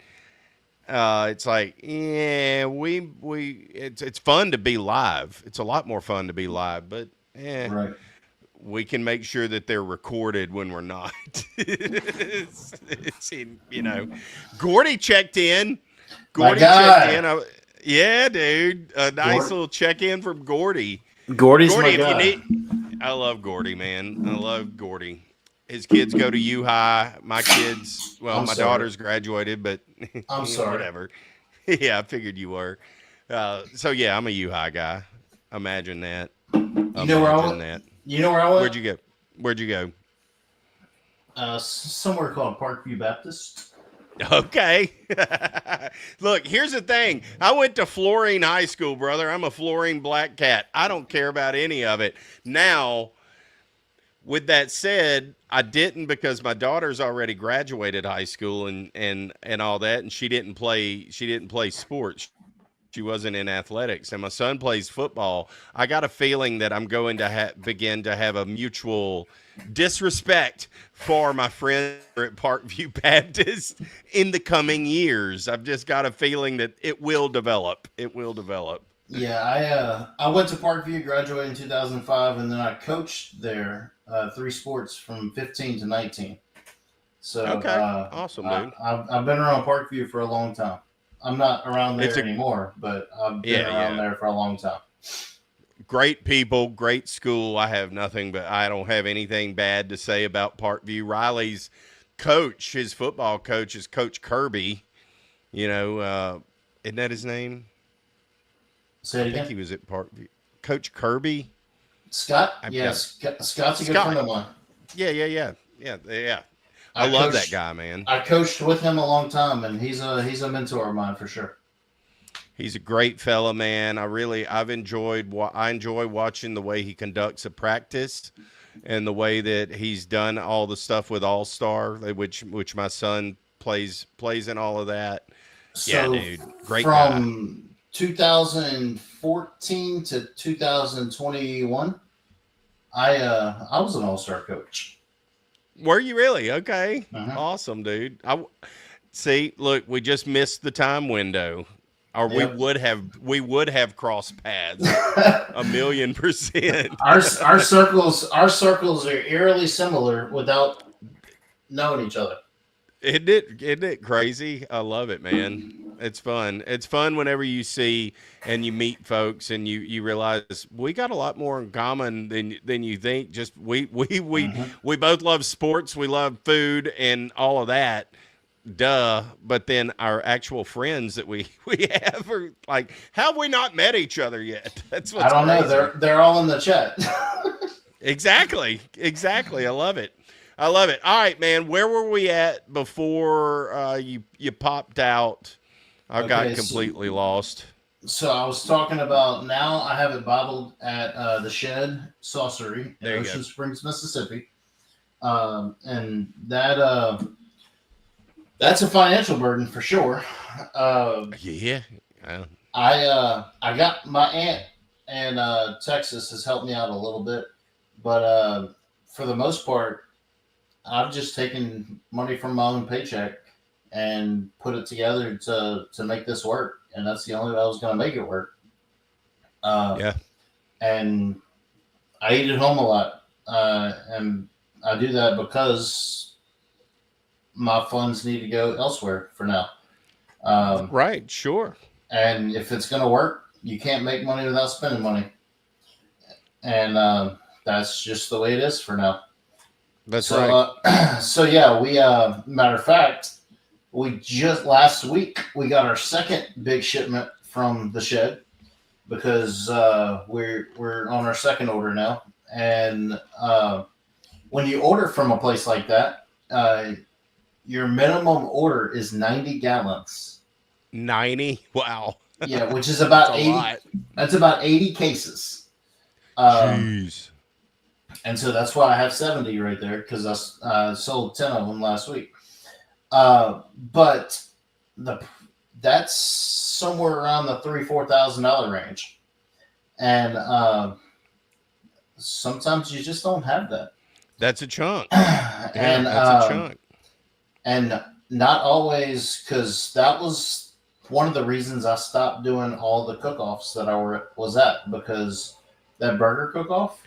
it's like, yeah, it's fun to be live. It's a lot more fun to be live, but Right. we can make sure that they're recorded when we're not. Gordy checked in. Yeah, dude. A nice little check-in from Gordy. Gordy's Gordy, my guy. I love Gordy, man. I love Gordy. His kids go to U High. My kids, well, my daughter's graduated, but I'm sorry. Whatever. Yeah, I figured you were. So yeah, I'm a U High guy. Imagine that. You know where I went? Where'd you go? Somewhere called Parkview Baptist. Okay. Look, here's the thing. I went to Florine High School, brother. I'm a Florine Black Cat. I don't care about any of it. Now, with that said, I didn't, because my daughter's already graduated high school and all that, and she didn't play sports. She wasn't in athletics, and my son plays football. I got a feeling that I'm going to begin to have a mutual disrespect for my friend at Parkview Baptist in the coming years. I've just got a feeling that it will develop. It will develop. Yeah, I went to Parkview, graduated in 2005, and then I coached there 3 sports from 15 to 19. So okay, awesome, dude. I've been around Parkview for a long time. I'm not around there anymore, but I've been around there for a long time. Great people, great school. I don't have anything bad to say about Parkview. Riley's coach, his football coach, is Coach Kirby. Isn't that his name? Say it again. I think he was at Parkview. Coach Kirby? Scott? Scott's a good friend of mine. Yeah. I love that guy, man. I coached with him a long time, and he's a mentor of mine for sure. He's a great fella, man. I enjoy watching the way he conducts a practice, and the way that he's done all the stuff with All Star, which my son plays in all of that. So yeah, dude, great guy. From 2014 to 2021, I was an All-Star coach. Were you really? Okay. Uh-huh. Awesome, dude. Look, we just missed the time window. Or Yep. we would have crossed paths 1,000,000%. Our circles are eerily similar without knowing each other. Isn't it crazy? I love it, man. It's fun. It's fun whenever you see and you meet folks and you realize we got a lot more in common than you think. Just we both love sports, we love food and all of that. Duh. But then our actual friends that we have are like, how have we not met each other yet? That's what's I don't crazy. know. They're all in the chat. Exactly. I love it. All right, man. Where were we at before you popped out? I got completely lost. So I was talking about now I have it bottled at the Shed Saucery in There you go. Ocean Springs, Mississippi. And that's a financial burden for sure. Yeah. Uh, I got my aunt in Texas has helped me out a little bit, but for the most part, I've just taken money from my own paycheck and put it together to make this work, and that's the only way I was going to make it work. Uh, yeah. and I eat at home a lot, and I do that because my funds need to go elsewhere for now. Um, Right. Sure. and if it's going to work, you can't make money without spending money, and that's just the way it is for now. That's So, right. so yeah, we matter of fact, we just last week we got our second big shipment from the Shed because we're on our second order now, and when you order from a place like that, your minimum order is 90 gallons. 90. Wow. Yeah, which is That's about a 80. lot. That's about 80 cases. Um, Jeez. and so that's why I have 70 right there because I sold 10 of them last week. But the that's somewhere around the $3,000-4,000 range, and sometimes you just don't have that. That's a chunk. and Yeah, that's a chunk. and not always, because that was one of the reasons I stopped doing all the cook-offs that was at, because that burger cook-off,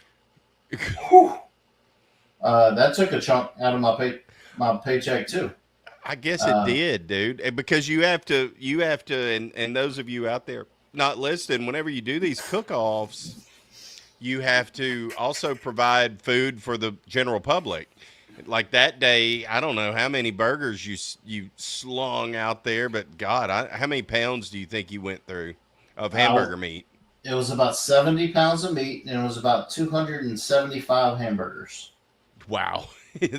whew, that took a chunk out of my paycheck too. I guess it did, dude. Because you have to, and those of you out there not listening, whenever you do these cook-offs, you have to also provide food for the general public. Like that day, I don't know how many burgers you slung out there, but God, how many pounds do you think you went through of hamburger meat? It was about 70 pounds of meat, and it was about 275 hamburgers. Wow.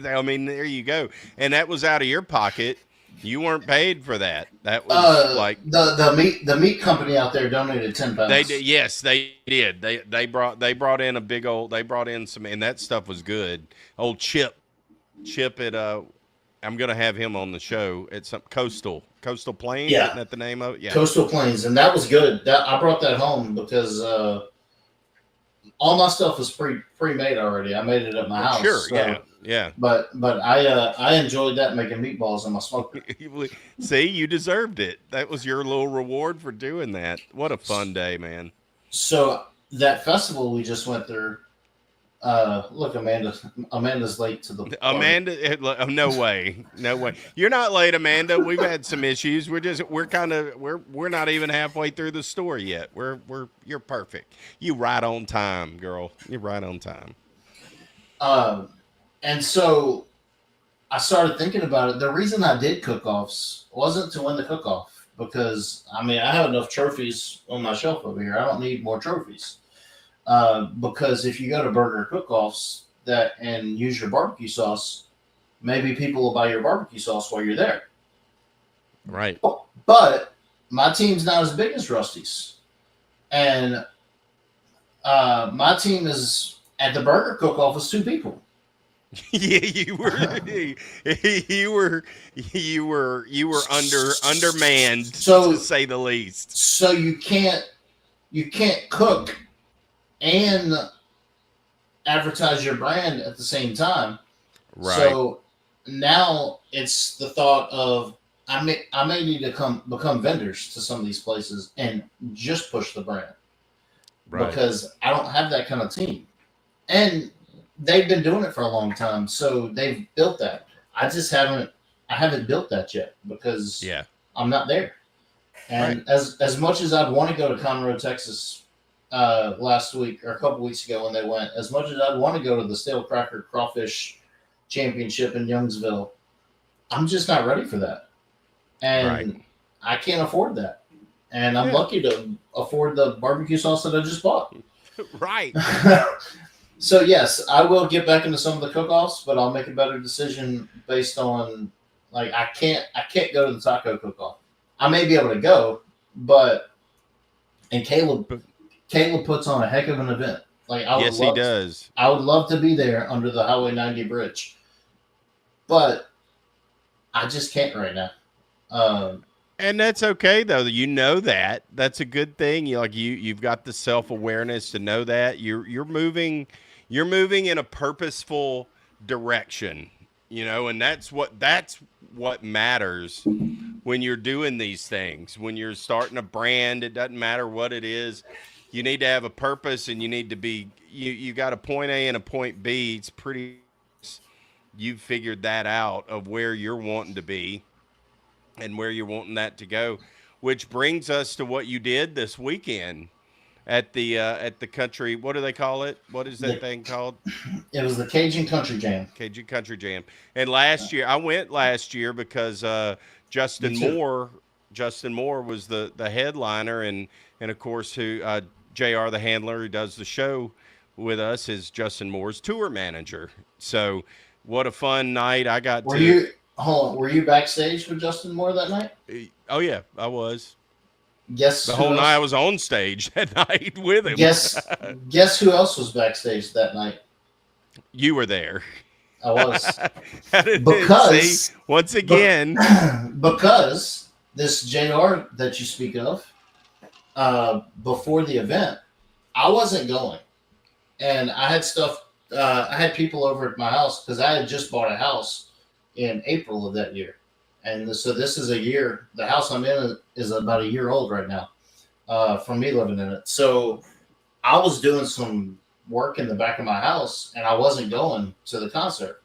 I mean, there you go. And that was out of your pocket. You weren't paid for that. That was like the meat company out there donated 10 pounds. they did. Yes, they did. They brought in a big old. They brought in some, and that stuff was good. Old Chip at I'm gonna have him on the show at some Coastal Plains. Yeah. Isn't that the name of it? Yeah. Coastal Plains, and that was good. That I brought that home because all my stuff was pre-made already. I made it at my house. Sure. So, Yeah. But I enjoyed that, making meatballs in my smoker. See, you deserved it. That was your little reward for doing that. What a fun day, man. So that festival we just went through. Look, Amanda's late to the party. Amanda, no way. You're not late, Amanda. We've had some issues. We're not even halfway through the story yet. You're perfect. You right on time, girl. You're right on time. And so I started thinking about it. The reason I did cook-offs wasn't to win the cook-off, because I have enough trophies on my shelf over here. I don't need more trophies. Because if you go to burger cook-offs and use your barbecue sauce, maybe people will buy your barbecue sauce while you're there. Right. But my team's not as big as Rusty's, and my team is at the burger cook-off is 2 people. Yeah, you were undermanned, to say the least. So you can't cook and advertise your brand at the same time. Right. So now it's the thought of I may need to become vendors to some of these places and just push the brand. Right. Because I don't have that kind of team. And they've been doing it for a long time, so they've built that. I haven't built that yet because I'm not there. And as much as I'd want to go to Conroe, Texas, last week or a couple weeks ago when they went, as much as I'd want to go to the Stale Cracker Crawfish Championship in Youngsville, I'm just not ready for that. And I can't afford that. And I'm lucky to afford the barbecue sauce that I just bought. Right. So yes, I will get back into some of the cook-offs, but I'll make a better decision based on, like, I can't go to the taco cook-off. I may be able to go, but And Caleb But Caleb puts on a heck of an event. Like yes, he does. I would love to be there under the Highway 90 bridge, but I just can't right now. Um, And that's okay though. You know that. That's a good thing. You've got the self-awareness to know that you're moving in a purposeful direction. And that's what matters when you're doing these things. When you're starting a brand, it doesn't matter what it is. You need to have a purpose, and you need to be you got a point A and a point B. It's pretty you've figured that out of where you're wanting to be and where you're wanting that to go, which brings us to what you did this weekend at the country. What do they call it? What is that the, thing called? it was the Cajun Country Jam. Cajun Country Jam. And last year, I went last year because Me Justin too. Moore. Justin Moore was the headliner, and of course, who Jr. the handler who does the show with us is Justin Moore's tour manager. So, what a fun night! I got Were to. you hold on? Were you backstage with Justin Moore that night? Oh yeah, I was. Guess The who whole night I else? was on stage that night with him. Guess guess who else was backstage that night? You were there. I was How did it see? because Once be- again, because this JR that you speak of, before the event, I wasn't going, and I had stuff. I had people over at my house because I had just bought a house in April of that year, and so this is a year. The house I'm in is about a year old right now, from me living in it. So I was doing some work in the back of my house, and I wasn't going to the concert.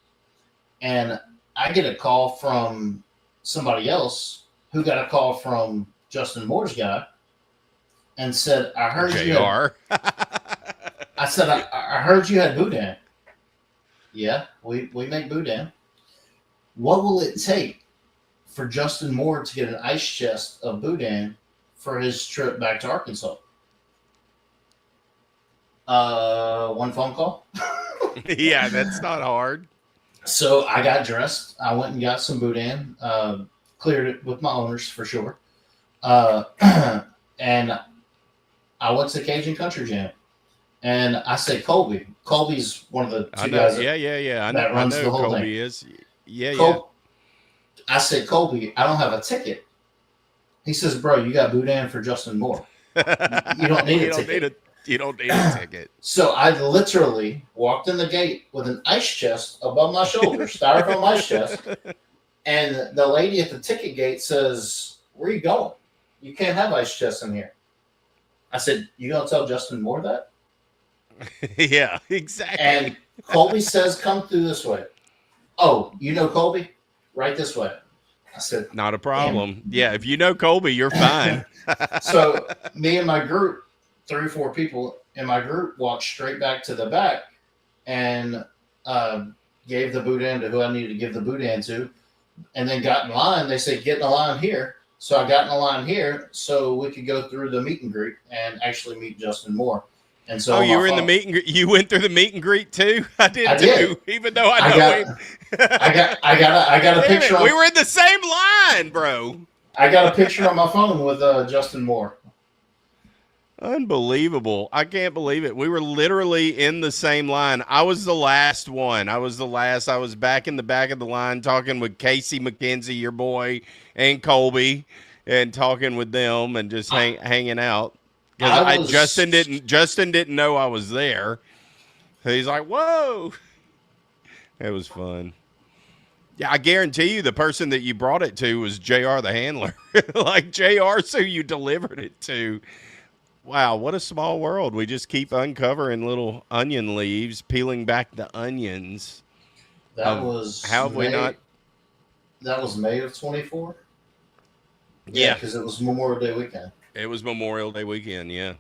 And I get a call from somebody else who got a call from Justin Moore's guy and said, "I heard you had." Jr. I said, I heard you had boudin." Yeah, we make boudin. What will it take for Justin Moore to get an ice chest of boudin for his trip back to Arkansas? One phone call. Yeah, that's not hard. So I got dressed. I went and got some boudin, cleared it with my owners for sure. Uh, and I went to Cajun Country Jam. And I said, Colby. Colby's one of the I two know. guys Yeah. that I runs know the who whole Colby thing. is. Yeah. Col- I said, Colby, I don't have a ticket. He says, bro, you got boudin for Justin Moore. You don't need a ticket. You don't need a ticket. So I literally walked in the gate with an ice chest above my shoulder, styrofoam ice chest. And the lady at the ticket gate says, where are you going? You can't have ice chests in here. I said, you going to tell Justin Moore that? Yeah, exactly. And Colby says, come through this way. Oh, you know Colby? Right this way. I said, Not a problem. Yeah, if you know Colby, you're fine. so me and my group, 3 or 4 people in my group, walked straight back to the back and gave the boudin to who I needed to give the boudin to, and then got in line. They said, get in the line here. So I got in the line here so we could go through the meet and greet and actually meet Justin Moore. And so Oh, you were in the meet and greet. You went through the meet and greet too. I did I too. did. Even though I know him. I got a Damn picture. it, we were in the same line, bro. I got a picture on my phone with Justin Moore. Unbelievable. I can't believe it. We were literally in the same line. I was the last one. I was back in the back of the line talking with Casey McKenzie, your boy, and Colby, and talking with them and just hanging out. Because Justin didn't know I was there. So he's like, whoa. It was fun. Yeah, I guarantee you the person that you brought it to was JR the handler. Like JR's who you delivered it to. Wow, what a small world. We just keep uncovering little onion leaves, peeling back the onions. That was How have we not? That was May of 24. Yeah. Because it was Memorial Day weekend. It was Memorial Day weekend, yeah.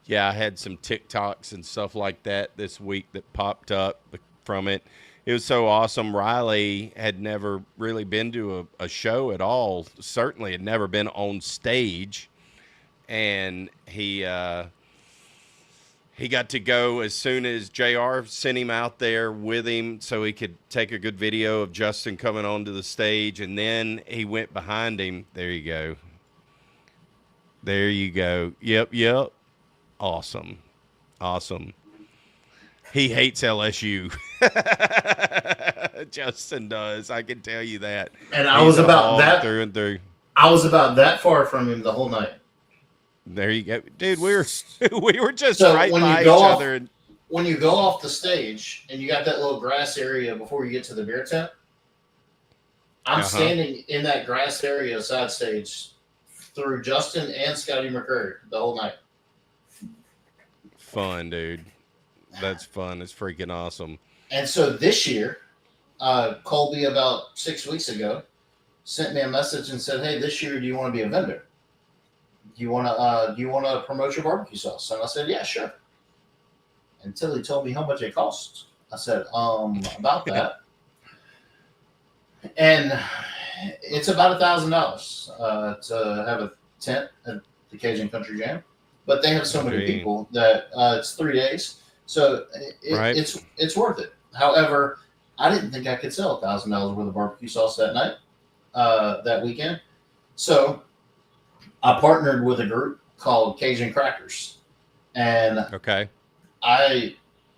Yeah, I had some TikToks and stuff like that this week that popped up from it. It was so awesome. Riley had never really been to a show at all. Certainly had never been on stage. And he got to go as soon as JR sent him out there with him so he could take a good video of Justin coming onto the stage. And then he went behind him. There you go. There you go. Yep. Awesome. Awesome. He hates LSU. Justin does. I can tell you that. And I He's was a about hog that. through and through. I was about that far from him the whole night. There you go, dude. We were we were just So right by each other. And when you go off the stage and you got that little grass area before you get to the beer tent, I'm standing in that grass area side stage through Justin and Scotty McCurry the whole night. Fun, dude. That's fun. It's freaking awesome. And so this year, Colby about 6 weeks ago sent me a message and said, "Hey, this year do you want to be a vendor? Do you want to promote your barbecue sauce?" And I said, "Yeah, sure." Until he told me how much it costs. I said, about that. And it's about $1,000 to have a tent at the Cajun Country Jam. But they have so many people that it's 3 days. So it's worth it. However, I didn't think I could sell $1,000 worth of barbecue sauce that night, that weekend. So I partnered with a group called Cajun Crackers. And I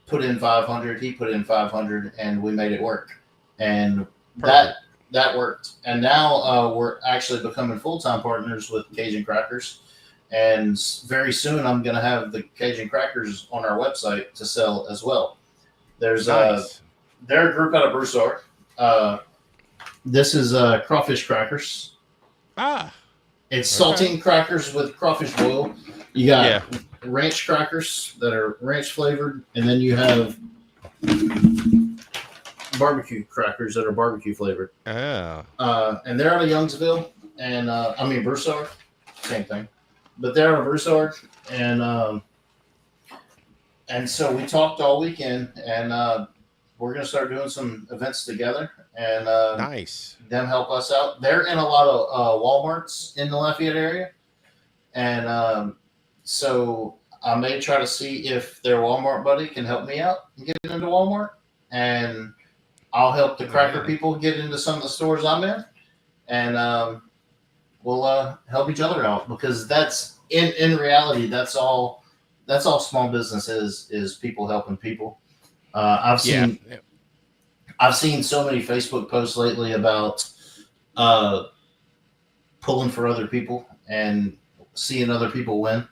put in 500, he put in 500, and we made it work. And that worked. And now we're actually becoming full-time partners with Cajun Crackers. And very soon I'm going to have the Cajun Crackers on our website to sell as well. There's they're a group out of Broussard. This is crawfish crackers. It's saltine crackers with crawfish boil. You got ranch crackers that are ranch flavored, and then you have barbecue crackers that are barbecue flavored. And they're out of Youngsville, and Broussard, same thing. But they're out of Broussard, and so we talked all weekend, and we're gonna start doing some events together, and them help us out. They're in a lot of Walmarts in the Lafayette area, and so I may try to see if their Walmart buddy can help me out and get into Walmart, and I'll help the cracker people get into some of the stores I'm in, and we'll help each other out, because that's in reality that's all small business is people helping people. I've seen so many Facebook posts lately about pulling for other people and seeing other people win.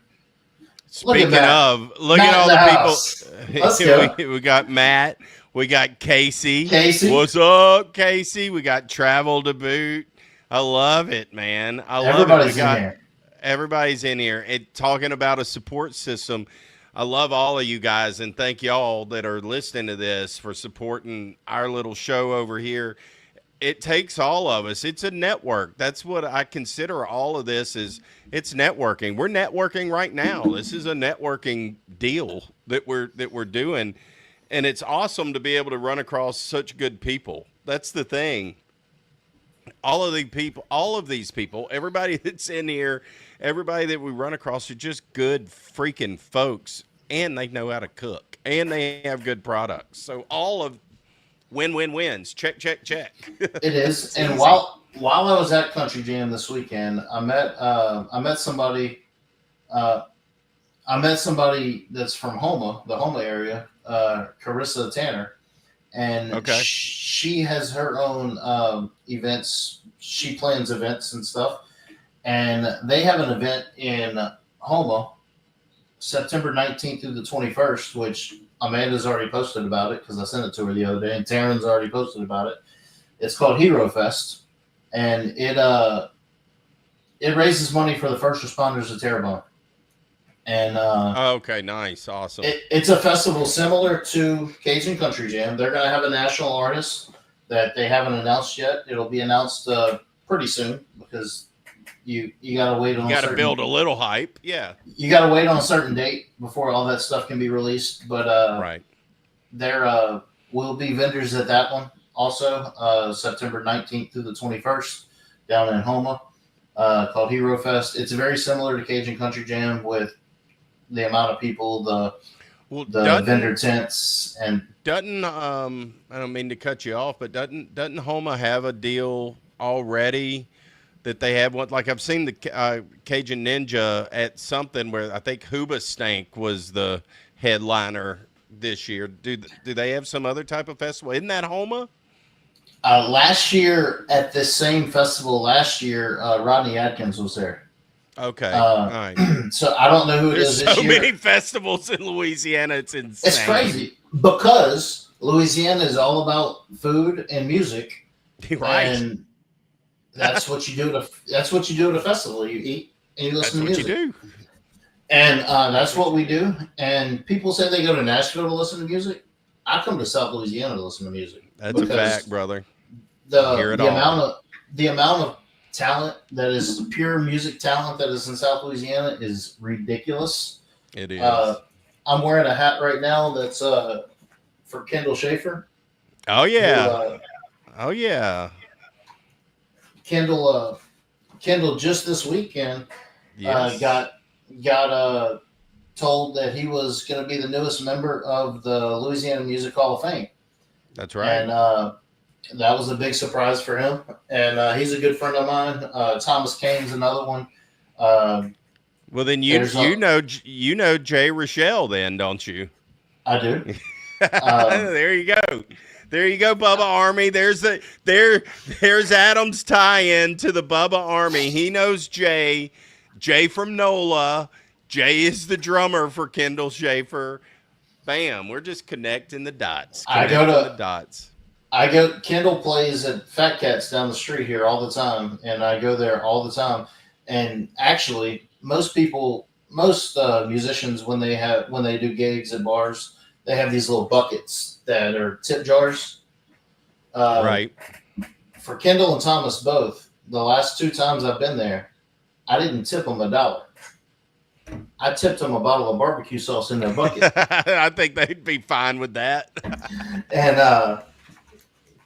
Speaking of, look at all the people. Let's go. We got Matt. We got Casey. What's up, Casey? We got Travel to boot. I love it, man. Everybody's in here. Everybody's in here and talking about a support system. I love all of you guys, and thank y'all that are listening to this for supporting our little show over here. It takes all of us. It's a network. That's what I consider all of this is. It's networking. We're networking right now. This is a networking deal that we're doing, and it's awesome to be able to run across such good people. That's the thing. All of these people, everybody that's in here, everybody that we run across are just good freaking folks, and they know how to cook, and they have good products. So all of wins. Check. It is. And while I was at Country Jam this weekend, I met somebody that's from Houma, the Houma area, Carissa Tanner. And she has her own events. She plans events and stuff. And they have an event in Houma, September 19th through the 21st, which Amanda's already posted about it because I sent it to her the other day, and Taryn's already posted about it. It's called Hero Fest, and it raises money for the first responders of Terrebonne. And nice, awesome. It's a festival similar to Cajun Country Jam. They're going to have a national artist that they haven't announced yet. It'll be announced pretty soon, because you got to wait on. You got to build a little hype, yeah. You got to wait on a certain date before all that stuff can be released. But there will be vendors at that one also, September 19th through the 21st down in Houma, called Hero Fest. It's very similar to Cajun Country Jam with the amount of people, the vendor tents, and doesn't I don't mean to cut you off, but doesn't Houma have a deal already that they have one. Like I've seen the Cajun Ninja at something where I think Huba Stank was the headliner this year. Do they have some other type of festival? Isn't that Homa? Last year at this same festival, Rodney Atkins was there. Okay, all Uh, right. so I don't know who it There's is this so year. many festivals in Louisiana. It's insane. It's crazy because Louisiana is all about food and music, Right. and that's what you do at a festival. You eat and you That's listen to what you music, do. and that's what we do. And people say they go to Nashville to listen to music. I come to South Louisiana to listen to music That's a because fact, brother. Hear the it the all. amount of talent that is pure music talent that is in South Louisiana is ridiculous. It is. I'm wearing a hat right now that's for Kendall Schaefer. Oh Who, yeah. Oh yeah. Kendall Kendall just this weekend Yes. got told that he was going to be the newest member of the Louisiana Music Hall of Fame, That's right. and that was a big surprise for him. And he's a good friend of mine. Thomas Kane's another one. Well, then there's you know Jay Rochelle, then, don't you? I do. Um, There you go. There you go, Bubba Army. There's Adam's tie-in to the Bubba Army. He knows Jay. Jay from NOLA. Jay is the drummer for Kendall Schaefer. Bam. We're just connecting the dots. The dots. Kendall plays at Fat Cats down the street here all the time, and I go there all the time. And actually, most musicians when they do gigs at bars, they have these little buckets that are tip jars. Right. For Kendall and Thomas both, the last 2 times I've been there, I didn't tip them $1. I tipped them a bottle of barbecue sauce in their bucket. I think they'd be fine with that. And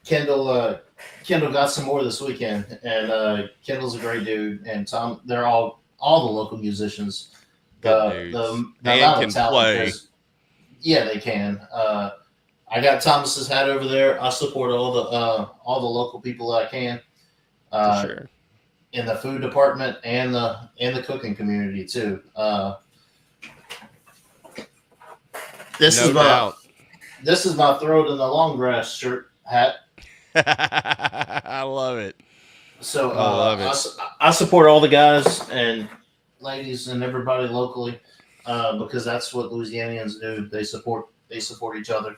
Kendall got some more this weekend, and Kendall's a great dude, and Tom. They're all the local musicians. Good The dudes. amount And of can talent play. yeah, they can. I got Thomas's hat over there. I support all the local people that I can For sure. in the food department and the cooking community too. This No is my doubt. this is my throat in the long grass hat. I love it. So I love it. I support all the guys and ladies and everybody locally because that's what Louisianians do. They support each other.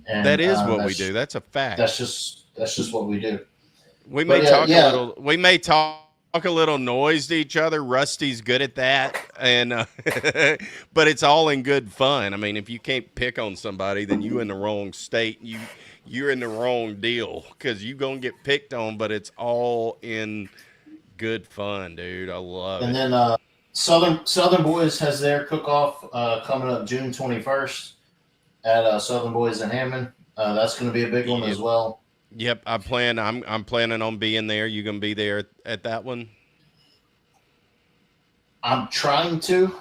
And That is what we do. That's a fact. That's just what we do. We may But, talk yeah. a little. We may talk a little noise to each other. Rusty's good at that, and but it's all in good fun. I mean, if you can't pick on somebody, then you in the wrong state. You're in the wrong deal because you gonna get picked on. But it's all in good fun, dude. I love And it. then Southern Boys has their cook-off coming up June 21st at Southern Boys in Hammond. That's going to be a big one as well. Yep, I'm planning on being there. You gonna be there at that one? I'm trying to.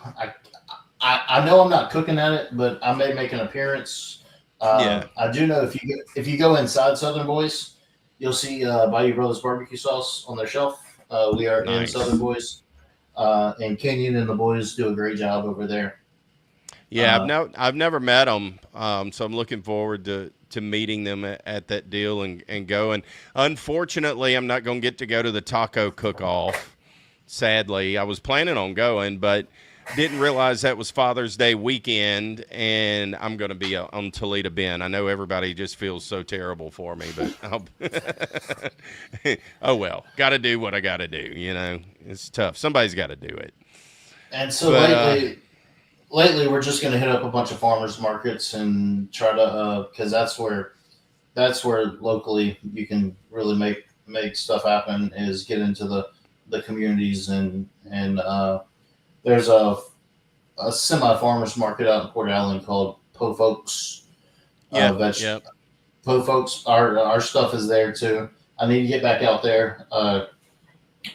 I know I'm not cooking at it, but I may make an appearance. Yeah. I do know if you go inside Southern Boys, you'll see Bayou Brothers barbecue sauce on their shelf. We are in Nice. Southern Boys, and Kenyon and the boys do a great job over there. Yeah, I've never met them, so I'm looking forward to meeting them at that deal and going. Unfortunately, I'm not going to get to go to the taco cook-off. Sadly, I was planning on going, but didn't realize that was Father's Day weekend, and I'm going to be on Toledo Bend. I know everybody just feels so terrible for me, but oh well, got to do what I got to do. You know, it's tough. Somebody's got to do it. And so lately we're just going to hit up a bunch of farmers markets and try to because that's where locally you can really make stuff happen is get into the communities and there's a semi farmers market out in Port Allen called Po Folks. Yeah, Po Folks, our stuff is there too. I need to get back out there.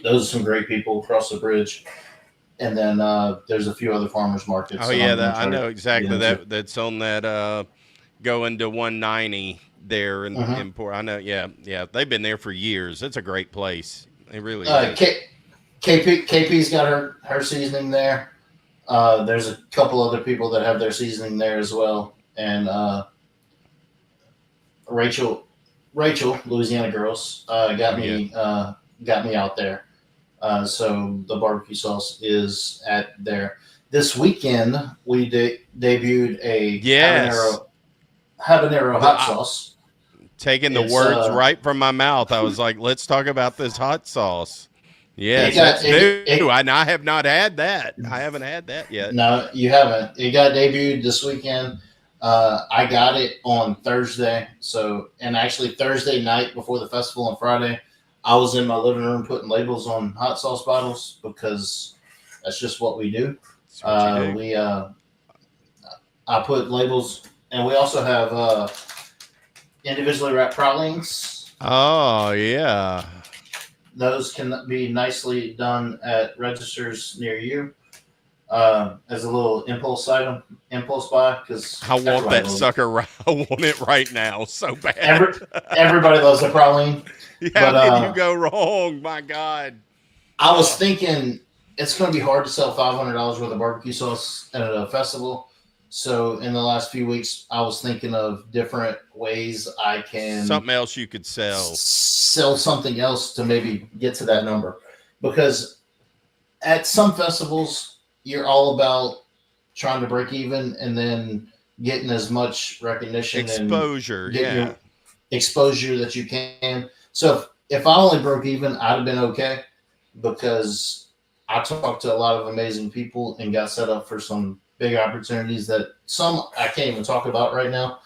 Those are some great people across the bridge. And then there's a few other farmers markets. Oh yeah, I know exactly that's on that going to 190 there in Port. I know. Yeah, they've been there for years. It's a great place. It really is. KP's got her seasoning there. There's a couple other people that have their seasoning there as well, and Rachel, Louisiana Girls, Oh yeah. got me out there. So the barbecue sauce is at there. This weekend we debuted a Yes. habanero The, hot sauce. taking the It's words right from my mouth. I was like, let's talk about this hot sauce. it Yes, got that's new. it I have not had that. I haven't had that yet. No, you haven't. It got debuted this weekend. I got it on Thursday. So, and actually Thursday night before the festival on Friday, I was in my living room putting labels on hot sauce bottles because that's just what we do. That's what you do. I put labels, and we also have individually wrapped pralines. Oh, yeah. Those can be nicely done at registers near you as a little impulse buy because I want that sucker. I want it right now so bad. Everybody loves a praline. How can you go wrong? My God. I was thinking it's going to be hard to sell $500 worth of barbecue sauce at a festival. So in the last few weeks, I was thinking of different ways I can something else you could sell something else to maybe get to that number. Because at some festivals, you're all about trying to break even and then getting as much recognition exposure, and exposure that you can. So if I only broke even, I'd have been okay because I talked to a lot of amazing people and got set up for some big opportunities that some I can't even talk about right now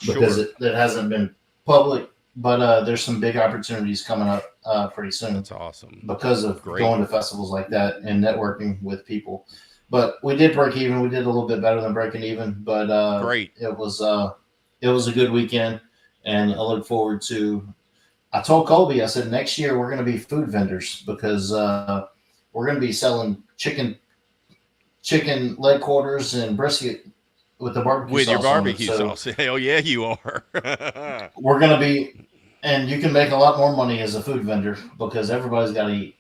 because it hasn't been public. But there's some big opportunities coming up pretty soon. That's awesome because of going to festivals like that and networking with people. But we did break even. We did a little bit better than breaking even. But great. It was a good weekend, and I look forward to. I told Colby, I said next year we're going to be food vendors because we're going to be selling chicken leg quarters and brisket with the barbecue with sauce your barbecue sauce. So, hell yeah, you are. We're going to be, and you can make a lot more money as a food vendor because everybody's got to eat.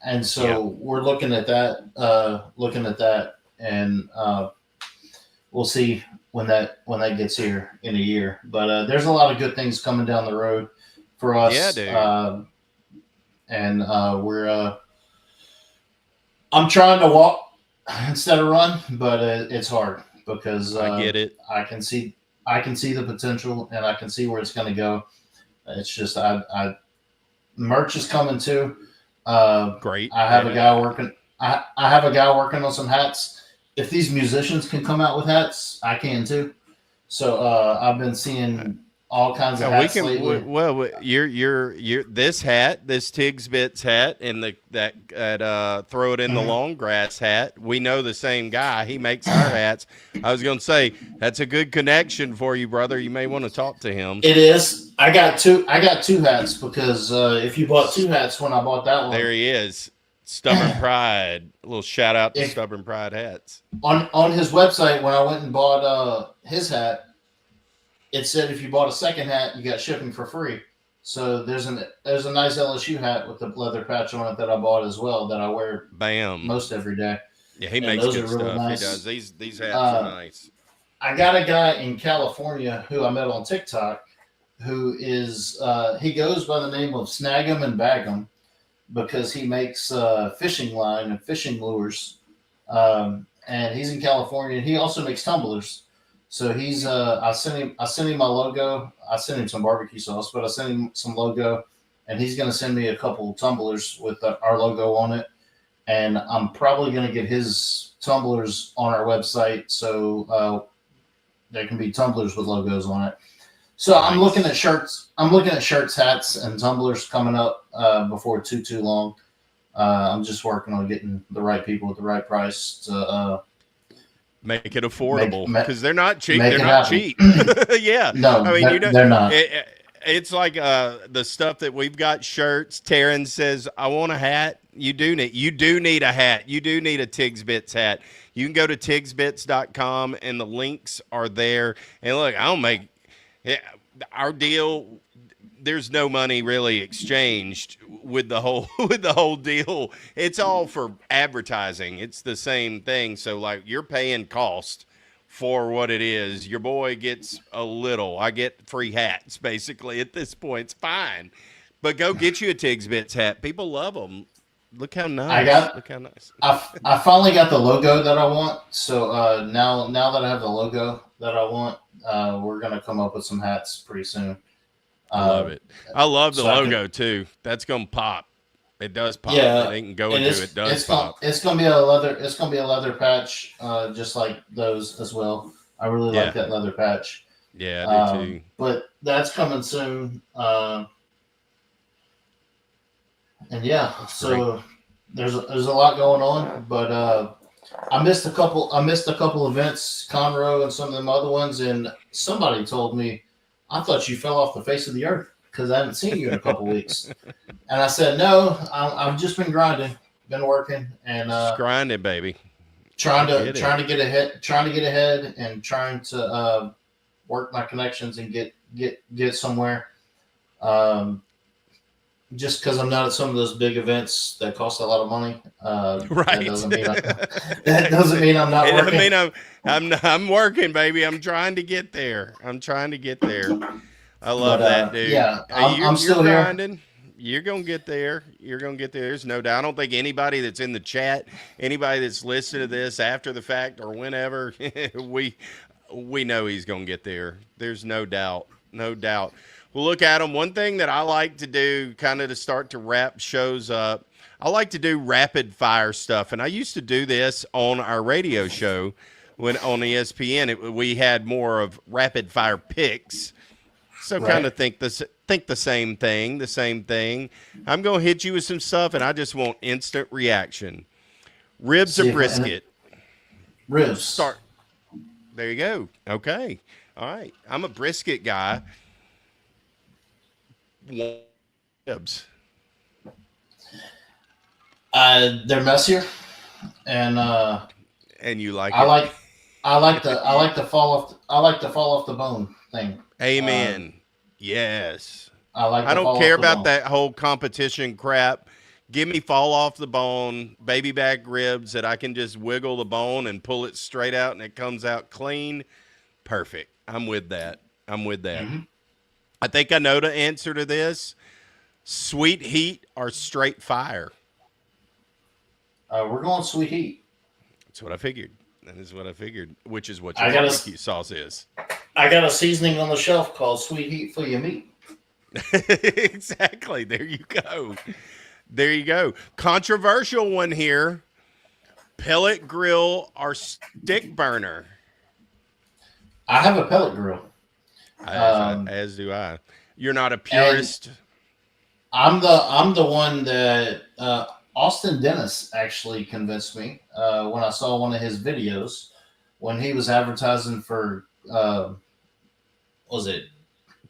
And so we're looking at that, and we'll see when that gets here in a year. But there's a lot of good things coming down the road for us. Yeah, dude. And we're. I'm trying to walk instead of run, but it's hard because I get it. I can see the potential, and I can see where it's going to go. It's just merch is coming too. Great. I have a guy working. I have a guy working on some hats. If these musicians can come out with hats, I can too. So I've been seeing all kinds of hats lately. Well, you're this hat, this Tigs Bits hat, and that throw it in the long grass hat. We know the same guy. He makes our hats. I was going to say that's a good connection for you, brother. You may want to talk to him. It is. I got two hats because if you bought two hats when I bought that one, there he is. Stubborn Pride. A little shout out to Stubborn Pride hats. On his website, when I went and bought his hat, it said if you bought a second hat, you got shipping for free. So there's a nice LSU hat with the leather patch on it that I bought as well that I wear most every day. Yeah, he makes good stuff. Really nice. He does. These hats are nice. I got a guy in California who I met on TikTok who is he goes by the name of Snag 'em and Bag 'em because he makes fishing line and fishing lures. And he's in California. He also makes tumblers. So he's I sent him my logo. I sent him some barbecue sauce, but I sent him some logo, and he's going to send me a couple tumblers with our logo on it. And I'm probably going to get his tumblers on our website, so there can be tumblers with logos on it. So nice. I'm looking at shirts. Hats, and tumblers coming up before too long. I'm just working on getting the right people at the right price to. Make it affordable because they're not cheap. They're not cheap. Yeah. No, I mean, they're not. It's like the stuff that we've got shirts. Taryn says, I want a hat. You do need a hat. You do need a Tigs Bits hat. You can go to tigsbits.com and the links are there. And look, our deal, there's no money really exchanged with the whole with the whole deal. It's all for advertising. It's the same thing. So like you're paying cost for what it is. Your boy gets a little. I get free hats basically at this point. It's fine. But go get you a Tigs Bits hat. People love them. Look how nice. Look how nice. I finally got the logo that I want. So now that I have the logo that I want, we're gonna come up with some hats pretty soon. I love it. I love the logo too. That's gonna pop. It does pop. Yeah, it ain't go into it. Does pop. It's gonna be a leather. It's gonna be a leather patch, just like those as well. I really like that leather patch. Yeah, I do too. But that's coming soon. And yeah, that's so great. There's a lot going on, but I missed a couple events, Conroe and some of them other ones, and somebody told me, I thought you fell off the face of the earth because I haven't seen you in a couple weeks. And I said, no, I've just been grinding, been working, and just grinding, baby. Trying to get ahead, and trying to work my connections and get somewhere. Just because I'm not at some of those big events that cost a lot of money, right? That doesn't mean I'm not working. I mean I'm working, baby. I'm trying to get there. I love that, dude. Yeah, I'm still grinding. You're gonna get there. There's no doubt. I don't think anybody that's in the chat, anybody that's listening to this after the fact or whenever, we know he's gonna get there. There's no doubt. Well, look, Adam, one thing that I like to do kind of to start to wrap shows up, I like to do rapid fire stuff. And I used to do this on our radio show when on ESPN. We had more of rapid fire picks. So kind of think the same thing. I'm going to hit you with some stuff, and I just want instant reaction. Ribs or brisket? Ribs. Start. There you go. Okay. All right. I'm a brisket guy. Ribs. They're messier, and you like I like the fall off the bone thing. Amen. Yes. I don't care about that whole competition crap. Give me fall off the bone, baby back ribs that I can just wiggle the bone and pull it straight out and it comes out clean. Perfect. I'm with that. Mm-hmm. I think I know the answer to this. Sweet heat or straight fire? We're going sweet heat. That's what I figured. That is what I figured, which is what your barbecue sauce is. I got a seasoning on the shelf called sweet heat for your meat. Exactly. There you go. Controversial one here. Pellet grill or stick burner? I have a pellet grill. As do I. You're not a purist. I'm the one that Austin Dennis actually convinced me when I saw one of his videos when he was advertising for was it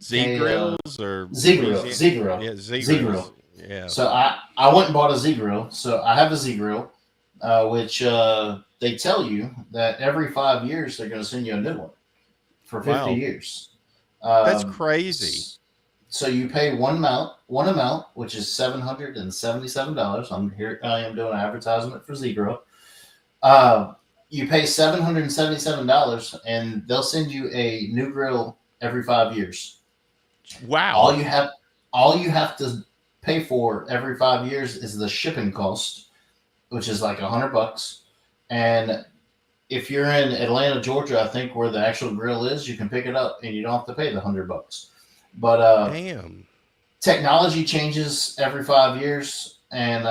Z Grills or Z Grill? Yeah, Z Grill. Yeah. So I went and bought a Z Grill. So I have a Z Grill, which they tell you that every 5 years they're going to send you a new one for 50 years. That's crazy. So you pay one amount, which is $777. I am doing an advertisement for Z Grill. You pay $777, and they'll send you a new grill every 5 years. Wow! All you have to pay for every 5 years is the shipping cost, which is like $100. And if you're in Atlanta, Georgia, I think where the actual grill is, you can pick it up, and you don't have to pay the $100. But damn, technology changes every 5 years, and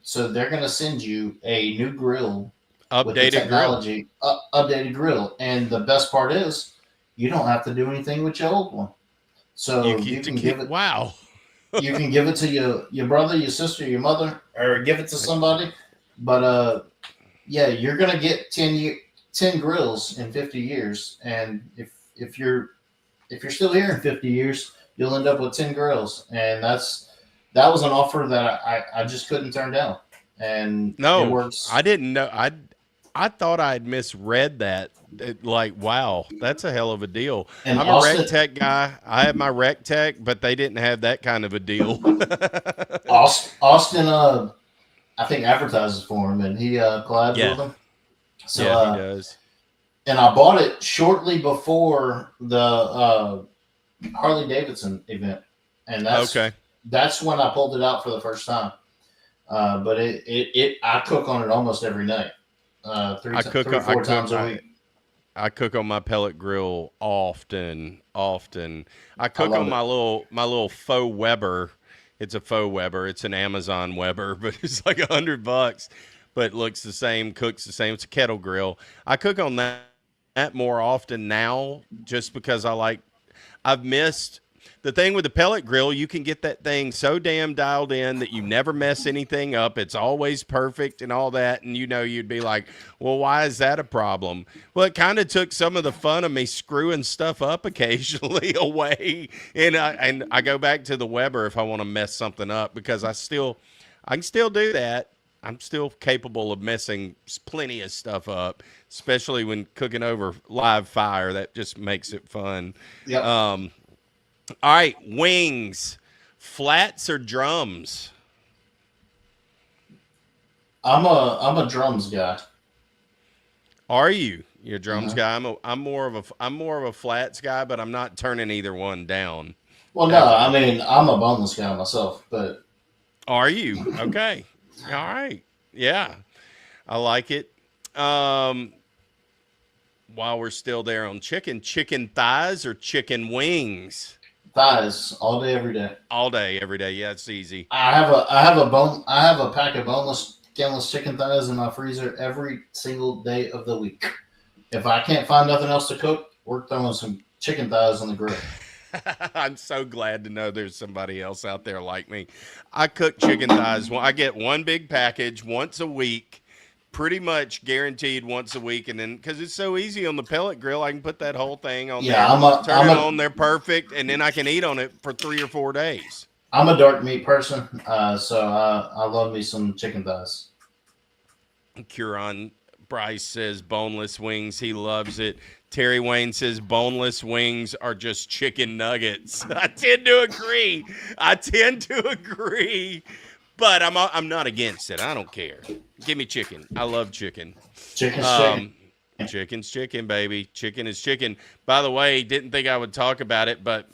so they're going to send you a new grill, updated grill. And the best part is, you don't have to do anything with your old one. So you can give it. Wow. You can give it to your brother, your sister, your mother, or give it to somebody. But yeah, you're going to get 10 grills in 50 years, and if you're still here in 50 years, you'll end up with 10 grills. And that was an offer that I just couldn't turn down. And no, it works. I didn't know. I thought I had misread that. Like, wow, that's a hell of a deal. And I'm a rec tech guy. I have my rec tech, but they didn't have that kind of a deal. Austin, I think advertises for him, and he collabs Yeah, with him. So, yeah, he does. and I bought it shortly before the Harley Davidson event, and Okay. that's when I pulled it out for the first time. But I cook on it almost every night, I cook. three, I four cook. times a week. I cook on my pellet grill often. I I cook love on it. my little faux Weber. It's a faux Weber. It's an Amazon Weber, but it's like $100. But it looks the same, cooks the same. It's a kettle grill. I cook on that more often now, just because I've missed the thing with the pellet grill. You can get that thing so damn dialed in that you never mess anything up. It's always perfect and all that. And you'd be like, well, why is that a problem? Well, it kind of took some of the fun of me screwing stuff up occasionally away. And I go back to the Weber if I want to mess something up, because I can still do that. I'm still capable of messing plenty of stuff up, especially when cooking over live fire. That just makes it fun. Yep. All right, wings, flats or drums? I'm a drums guy. Are you? You're a drums Uh-huh. guy. I'm more of a flats guy, but I'm not turning either one down. Well, no, I Ever. mean I'm a boneless guy myself, but Are you? Okay. All right. Yeah, I like it. Um, while we're still there on chicken thighs or chicken wings? thighs all day, every day. All day, every day. Yeah, it's easy. I have a pack of boneless, skinless chicken thighs in my freezer every single day of the week. If I can't find nothing else to cook, we're throwing some chicken thighs on the grill. I'm so glad to know there's somebody else out there like me. I cook chicken thighs. Well, I get one big package once a week, pretty much guaranteed once a week. And then, because it's so easy on the pellet grill, I can put that whole thing on Yeah, there, turn it on, they're perfect, and then I can eat on it for 3 or 4 days. I'm a dark meat person, so I love me some chicken thighs. Curon Bryce says boneless wings. He loves it. Terry Wayne says boneless wings are just chicken nuggets. I tend to agree. But I'm not against it. I don't care. Give me chicken. I love chicken. Chicken's chicken. Chicken's chicken, baby. Chicken is chicken. By the way, didn't think I would talk about it, but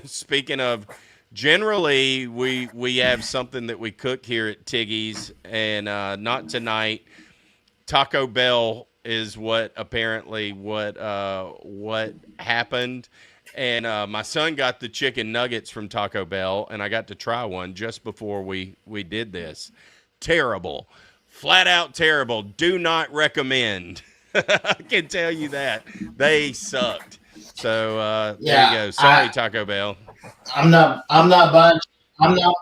speaking of, generally we have something that we cook here at Tiggy's, and not tonight. Taco Bell is what happened, and my son got the chicken nuggets from Taco Bell, and I got to try one just before we did this. Terrible, flat out terrible. Do not recommend. I can tell you that they sucked. So there you go. Sorry, Taco Bell. I'm not buying. I'm not.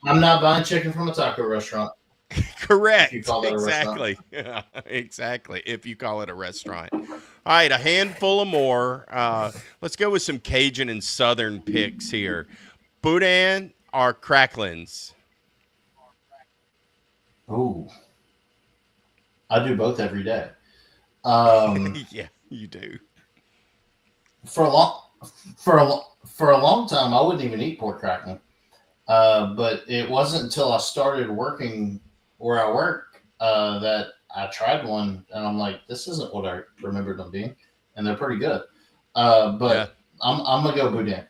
I'm not buying chicken from a taco restaurant. If you Correct. call that a restaurant. Exactly. Exactly. If you call it a restaurant. All right, a handful of more. Let's go with some Cajun and Southern picks here. Boudin or cracklins? Ooh, I do both every day. Yeah, you do. For a long for a long time, I wouldn't even eat pork crackling. But it wasn't until I started working where I work that I tried one, and I'm like, this isn't what I remembered them being, and they're pretty good. But Yeah, I'm gonna go boudin.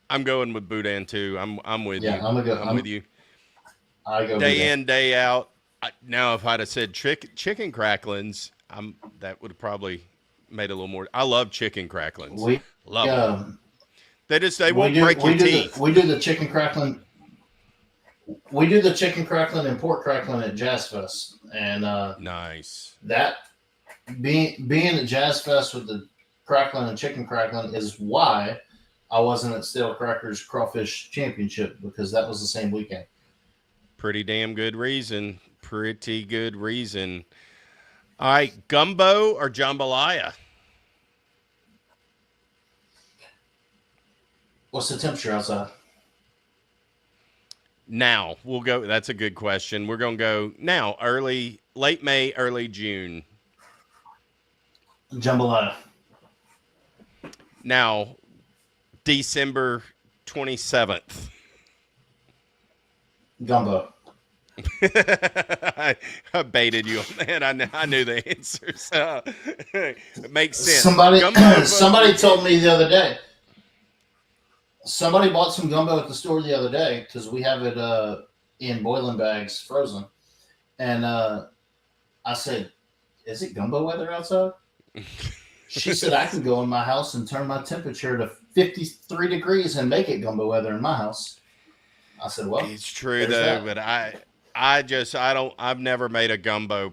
I'm going with Boudin too. I'm with Yeah, you. I'm gonna go. I'm with you. I go Day boudin. in, day out. Now, if I'd have said chicken cracklins, that would have probably made a little more. I love chicken cracklins. We Love them. um, They won't break your teeth. we do the chicken crackling. We do the chicken crackling and pork crackling at Jazz Fest, and Nice. that being at Jazz Fest with the crackling and chicken crackling is why I wasn't at Stale Crackers Crawfish Championship, because that was the same weekend. Pretty damn good reason. Pretty good reason. All right, gumbo or jambalaya? What's the temperature outside? Now we'll go. That's a good question. We're gonna go now. Early, late May, early June. Jambalaya. Now, December 27th. Gumbo. I baited you on that. I knew the answers. It makes sense. Somebody Gumbo, somebody told me the other day. Somebody bought some gumbo at the store the other day because we have it in boiling bags, frozen. And I said, "Is it gumbo weather outside?" She said, "I can go in my house and turn my temperature to 53 degrees and make it gumbo weather in my house." I said, "Well, it's true there's though, that." but I've never made a gumbo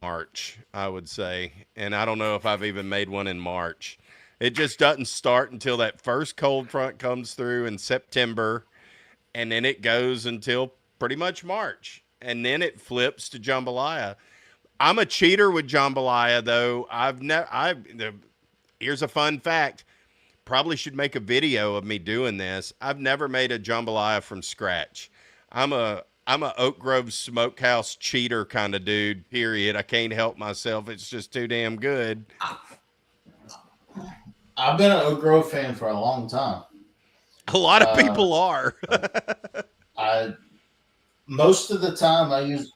March, I would say, and I don't know if I've even made one in March. It just doesn't start until that first cold front comes through in September, and then it goes until pretty much March, and then it flips to jambalaya. I'm a cheater with jambalaya, though. Here's a fun fact. Probably should make a video of me doing this. I've never made a jambalaya from scratch. I'm a Oak Grove Smokehouse cheater kind of dude. Period. I can't help myself. It's just too damn good. I've been an Oak Grove fan for a long time. A lot of Uh, people are. I most of the time I use.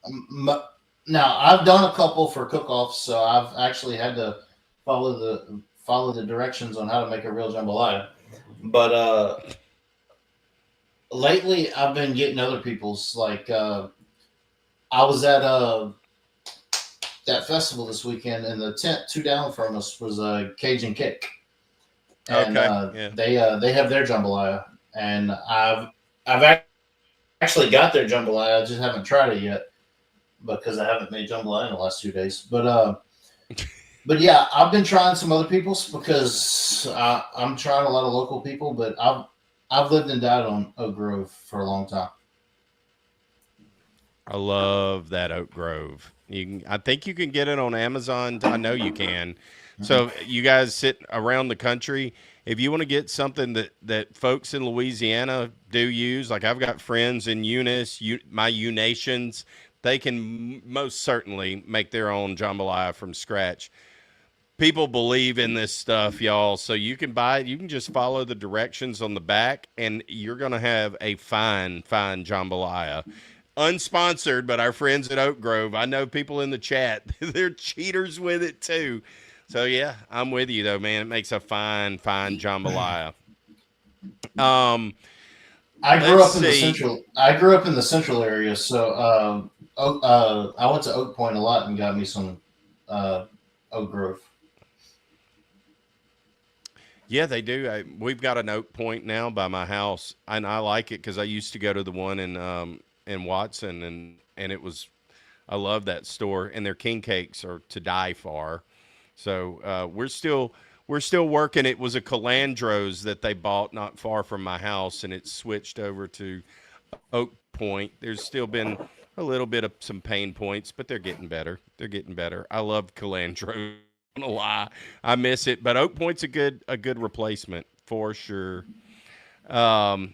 m- Now I've done a couple for cook-offs, so I've actually had to follow the directions on how to make a real jambalaya. But lately, I've been getting other people's. Like I was at that festival this weekend, and the tent two down from us was a Cajun Kick, and Okay. Yeah. they have their jambalaya, and I've actually got their jambalaya. I just haven't tried it yet because I haven't made jambalaya in the last 2 days. But yeah, I've been trying some other people's because I'm trying a lot of local people, but I've lived and died on Oak Grove for a long time. I love that Oak Grove. I think you can get it on Amazon. I know you can. Mhm. So you guys sit around the country. If you want to get something that folks in Louisiana do use, like I've got friends in my U Nations, they can most certainly make their own jambalaya from scratch. People believe in this stuff, y'all. So you can buy it. You can just follow the directions on the back, and you're gonna have a fine, fine jambalaya. Unsponsored, but our friends at Oak Grove, I know people in the chat, they're cheaters with it too. So yeah, I'm with you though, man. It makes a fine, fine jambalaya. Um, let's see. I grew up in the central area, so I went to Oak Point a lot and got me some uh, Oak Grove. Yeah, they do. We've got an Oak Point now by my house, and I like it because I used to go to the one in Watson, and it was I love that store, and their king cakes are to die for. So we're still working. It was a Calandros that they bought not far from my house, and it switched over to Oak Point. There's still been a little bit of some pain points, but they're getting better. They're getting better. I love Calandros. I don't know why I miss it, but Oak Point's a good replacement for sure. Um,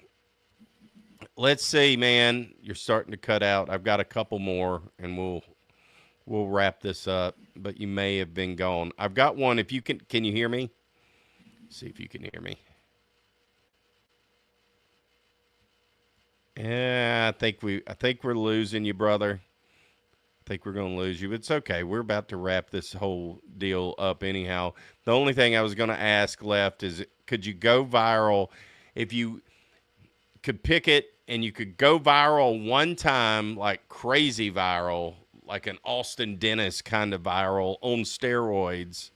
let's see, man. You're starting to cut out. I've got a couple more, and we'll wrap this up. But you may have been gone. I've got one. If you can you hear me? See if you can hear me. Yeah, I think we're losing you, brother. I think we're going to lose you. It's okay. We're about to wrap this whole deal up anyhow. The only thing I was going to ask left is could you go viral if you could pick it and you could go viral one time, like crazy viral, like an Austin Dennis kind of viral on steroids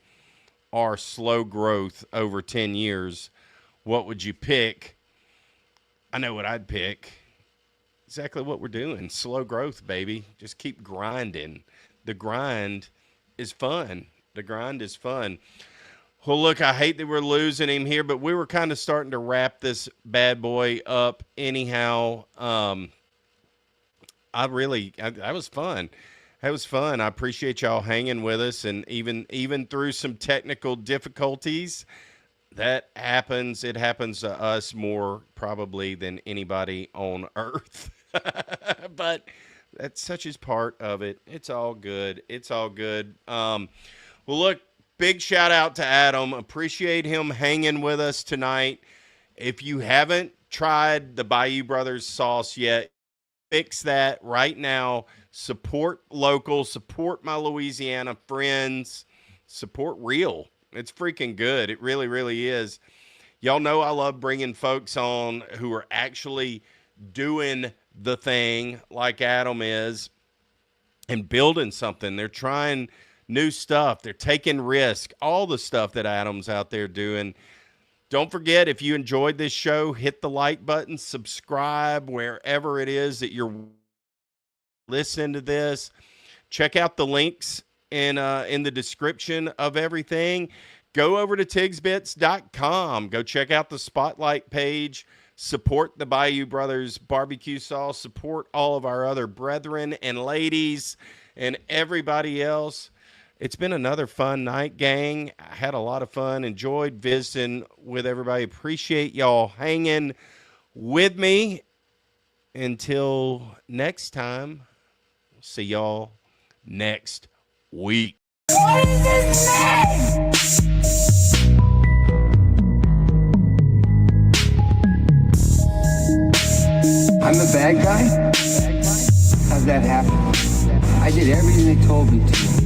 or slow growth over 10 years, what would you pick? I know what I'd pick. Exactly what we're doing. Slow growth, baby. Just keep grinding. The grind is fun. The grind is fun. Well, look, I hate that we're losing him here, but we were kind of starting to wrap this bad boy up anyhow. That was fun. That was fun. I appreciate y'all hanging with us, and even through some technical difficulties, that happens. It happens to us more probably than anybody on earth. but That's such as part of it. It's all good. It's all good. Well, look, big shout out to Adam. Appreciate him hanging with us tonight. If you haven't tried the Bayou Brothers sauce yet, fix that right now. Support local, support my Louisiana friends, support real. It's freaking good. It really, really is. Y'all know I love bringing folks on who are actually doing the thing like Adam is and building something. They're trying new stuff. They're taking risk, all the stuff that Adam's out there doing. Don't forget, if you enjoyed this show, hit the like button, subscribe wherever it is that you're listening to this. Check out the links in the description of everything. Go over to tigsbits.com. Go check out the Spotlight page. Support the Bayou Brothers barbecue sauce. Support all of our other brethren and ladies and everybody else. It's been another fun night, gang. I had a lot of fun. Enjoyed visiting with everybody. Appreciate y'all hanging with me. Until next time, see y'all next week. What is his name? I'm a bad guy? How'd that happen? I did everything they told me to.